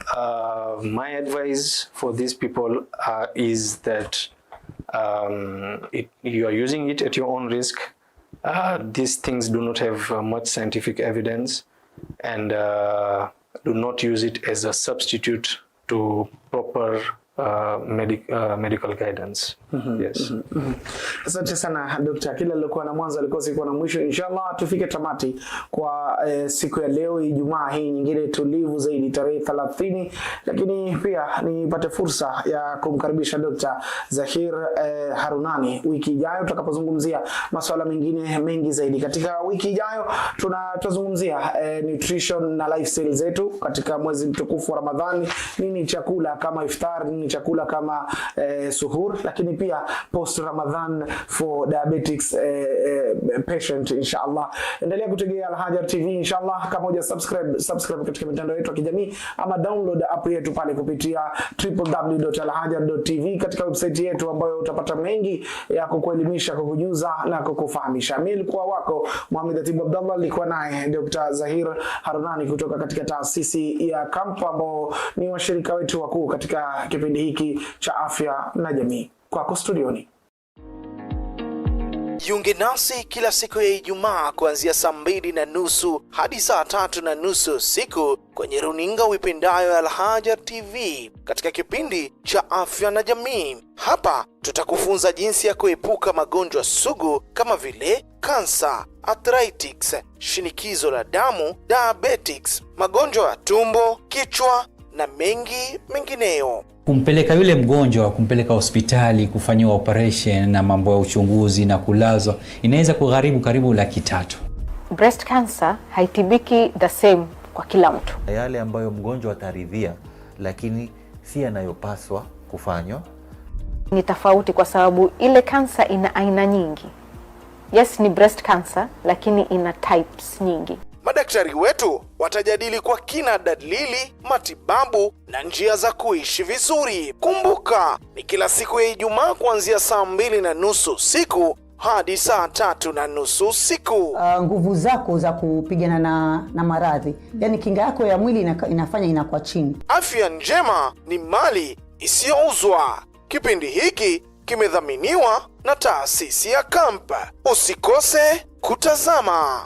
my advice for these people is that you are using it at your own risk. These things do not have much scientific evidence, and do not use it as a substitute to proper medical guidance. Yes. Asante sana Dr. Kila alikuwa na mwanzo alikuwa siku na mwisho. Inshallah tufike tamati kwa siku ya leo Ijumaa hii nyingine tulivu zaidi tarehe 30, lakini pia nipate fursa ya kumkaribisha Dr. Zaheer Harunany wiki ijayo tutakapozungumzia masuala mengine mengi zaidi. Katika wiki ijayo tutazungumzia nutrition na lifestyle zetu katika mwezi mtukufu wa Ramadhani. Nini chakula kama iftar, nini chakula kama suhur, lakini pia post Ramadan for diabetics patient inshallah. Endelea kutegea Al-Haajar TV inshallah. Kama huja subscribe katika mitandao yetu ya kijamii, ama download app yetu pale kupitia www.alhajar.tv katika website yetu, ambayo utapata mengi ya kukuelimisha, kukujuza na kukufahamisha. Mimi nilikuwa wako Muhammad Atibu Abdallah, nilikuwa naye Dr. Zaheer Harunany kutoka katika taasisi ya Kammp, ambao ni washirika wetu wakuu katika kipindi hiki cha Afya na Jamii. Kwako studioni. Jiunge nasi kila siku ya Ijumaa kuanzia saa 2:30 hadi saa 3:30 usiku kwenye runinga uipendayo Al-Haajar TV katika kipindi cha Afya na Jamii. Hapa tutakufunza jinsi ya kuepuka magonjwa sugu kama vile kansa, arthritis, shinikizo la damu, diabetics, magonjwa ya tumbo, kichwa na mengi mengineyo. Kumpeleka yule mgonjwa, kumpeleka hospitali kufanyiwa operation na mambo ya uchunguzi na kulazwa inaweza kugharimu karibu $300,000. Breast cancer haitibiki the same kwa kila mtu. Yale ambayo mgonjwa ataridhia, lakini si yanayopaswa kufanywa. Ni tofauti kwa sababu ile cancer ina aina nyingi. Yes, ni breast cancer, lakini ina types nyingi. Madaktari wetu watajadili kwa kina dalili, matibabu na njia za kuishi vizuri. Kumbuka, ni kila siku ya Ijumaa kuanzia saa 2:30 usiku hadi saa 3:30 usiku. Nguvu zako za kupigana na maradhi, yani kinga yako ya mwili inafanya inakuwa chini. Afya njema ni mali isiyouzwa. Kipindi hiki kimedhaminiwa na taasisi ya Kammp. Usikose kutazama.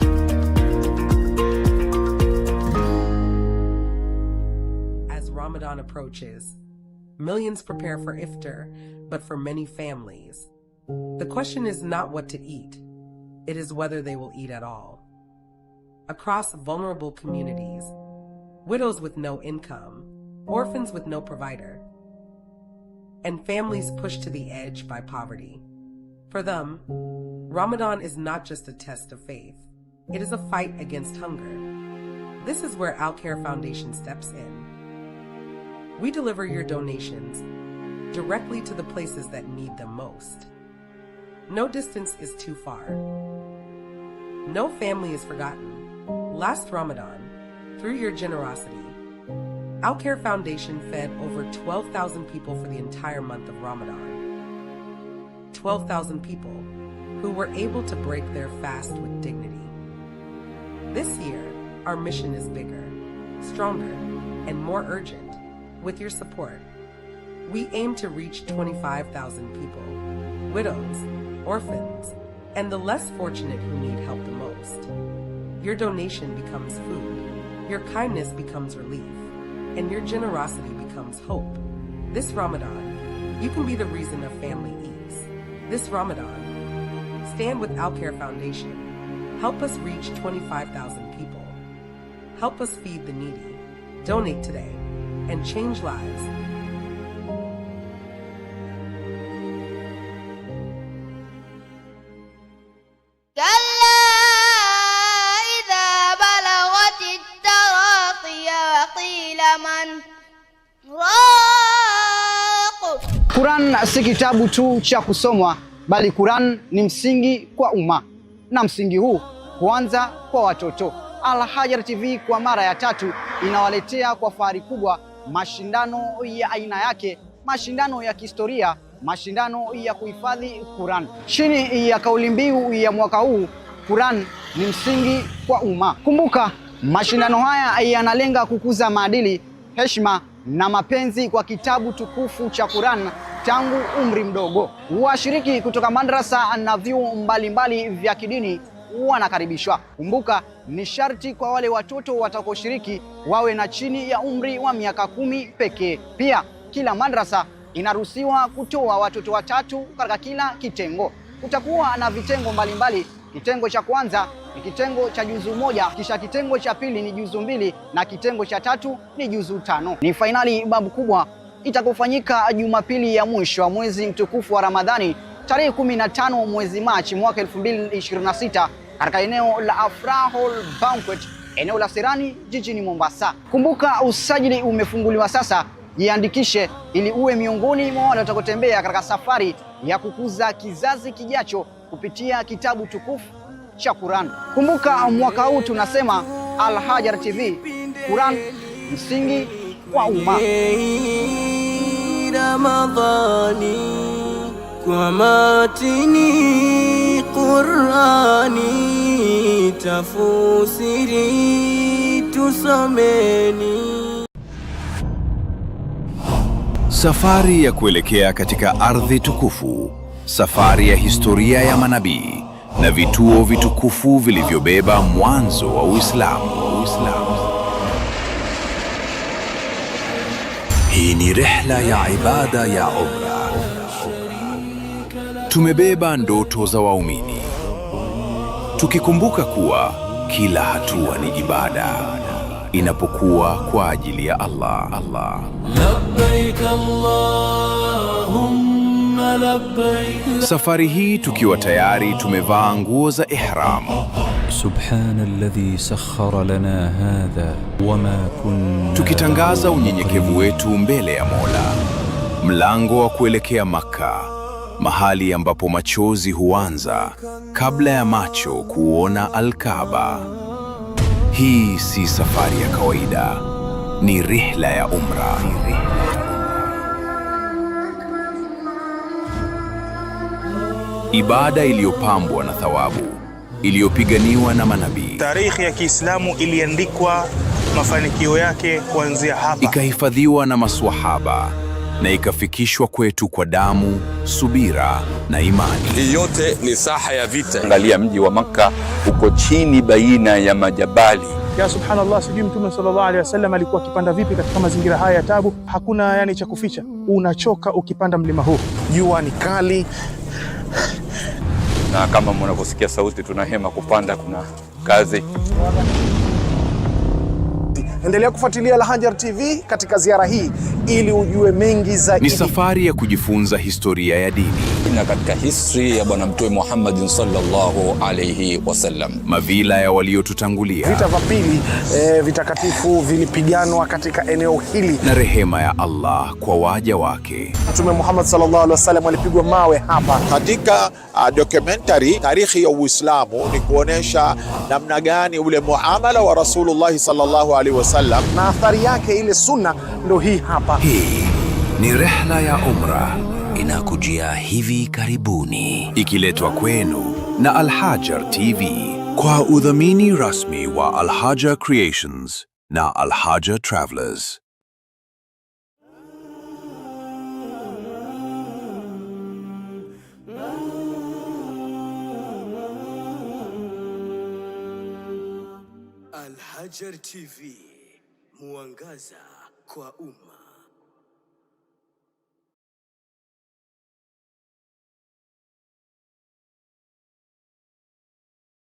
Ramadan approaches, millions prepare for iftar, but for many families, the question is not what to eat, it is whether they will eat at all. Across vulnerable communities, widows with no income, orphans with no provider, and families pushed to the edge by poverty. For them, Ramadan is not just a test of faith, it is a fight against hunger. This is where Al-Haajar Foundation steps in. We deliver your donations directly to the places that need them most. No distance is too far. No family is forgotten. Last Ramadan, through your generosity, Al-Haajar Foundation fed over 12,000 people for the entire month of Ramadan. 12,000 people who were able to break their fast with dignity. This year, our mission is bigger, stronger, and more urgent. With your support, we aim to reach 25,000 people, widows, orphans, and the less fortunate who need help the most. Your donation becomes food, your kindness becomes relief, and your generosity becomes hope. This Ramadan, you can be the reason a family eats. This Ramadan, stand with Al-Haajar Foundation. Help us reach 25,000 people. Help us feed the needy. Donate today and change lives. Quran si kitabu tu cha kusomwa bali Quran ni msingi kwa umma, na msingi huu huanza kwa watoto. Al-Haajar TV kwa mara ya 3 inawaletea kwa fahari kubwa mashindano ya aina yake, mashindano ya kihistoria, mashindano ya kuhifadhi Quran. Chini ya kauli mbiu ya mwaka huu, Quran ni msingi kwa umma. Kumbuka, mashindano haya yanalenga kukuza maadili, heshima na mapenzi kwa kitabu tukufu cha Quran tangu umri mdogo. Washiriki kutoka madrasa na vyuo mbalimbali vya kidini wanakaribishwa. Kumbuka, ni sharti kwa wale watoto watakaoshiriki wawe na chini ya umri wa miaka 10 pekee. Pia kila madrasa inaruhusiwa kutoa watoto 3 katika kila kitengo. Kutakuwa na vitengo mbalimbali. Kitengo cha kwanza ni kitengo cha juzu 1, kisha kitengo cha pili ni juzu 2 na kitengo cha 3 ni juzu 5. Ni fainali babu kubwa itakofanyika Jumapili ya mwisho wa mwezi mtukufu wa Ramadhani tarehe 15 mwezi Machi mwaka 2026 katika eneo la Afrahol Banquet, eneo la Serani jijini Mombasa. Kumbuka, usajili umefunguliwa sasa. Jiandikishe ili uwe miongoni mwa wale watakotembea katika safari ya kukuza kizazi kijacho kupitia kitabu tukufu cha Quran. Kumbuka, mwaka huu tunasema Al-Haajar TV, Quran msingi wa umma. Ramadhani kwa matini Qurani, tafusiri tusomeni. Safari ya kuelekea katika ardhi tukufu, safari ya historia ya manabii na vituo vitukufu vilivyobeba mwanzo wa Uislamu. Hii ni rihla ya ibada ya umra. Tumebeba ndoto za waumini, tukikumbuka kuwa kila hatua ni ibada inapokuwa kwa ajili ya Allah. Labbaik Allahumma labbaik. Safari hii tukiwa tayari tumevaa nguo za ihram. Subhanalladhi sakhkhara lana hadha wama kunna, tukitangaza unyenyekevu wetu mbele ya Mola. Mlango wa kuelekea Makka, mahali ambapo machozi huanza kabla ya macho kuona Al-Kaaba. Hii si safari ya kawaida, ni rihla ya umra. Ibada iliyopambwa na thawabu, iliyopiganiwa na manabii. Tarikhi ya Kiislamu iliandikwa mafanikio yake kuanzia hapa. Ikahifadhiwa na maswahaba na ikafikishwa kwetu kwa damu, subira na imani. Hii yote ni saha ya vita. Angalia mji wa Makka uko chini baina ya majabali. Ya subhanallah, sijui Mtume sallallahu alaihi wasallam alikuwa akipanda vipi katika mazingira haya ya tabu. Hakuna cha kuficha, unachoka ukipanda mlima huu. Jua ni kali, na kama mnavyosikia sauti, tunahema kupanda, kuna kazi. Endelea kufuatilia Al-Haajar TV katika ziara hii ili ujue mengi zaidi. Ni safari ya kujifunza historia ya dini na katika history ya Bwana Mtume Muhammad sallallahu alayhi wasallam, mavila ya waliotutangulia, vita vya pili vitakatifu vilipiganwa katika eneo hili, na rehema ya Allah kwa waja wake. Mtume Muhammad sallallahu alaihi wasallam alipigwa mawe hapa. Katika documentary tarikhi ya Uislamu ni kuonesha namna gani ule muamala wa Rasulullah sallallahu alaihi wasallam na athari yake, ile sunna ndio hii hapa. Hii ni rihla ya umra, inakujia hivi karibuni, ikiletwa kwenu na Al-Haajar TV kwa udhamini rasmi wa Al-Haajar Creations na Al-Haajar Travelers. Al-Haajar TV, mwangaza kwa umma.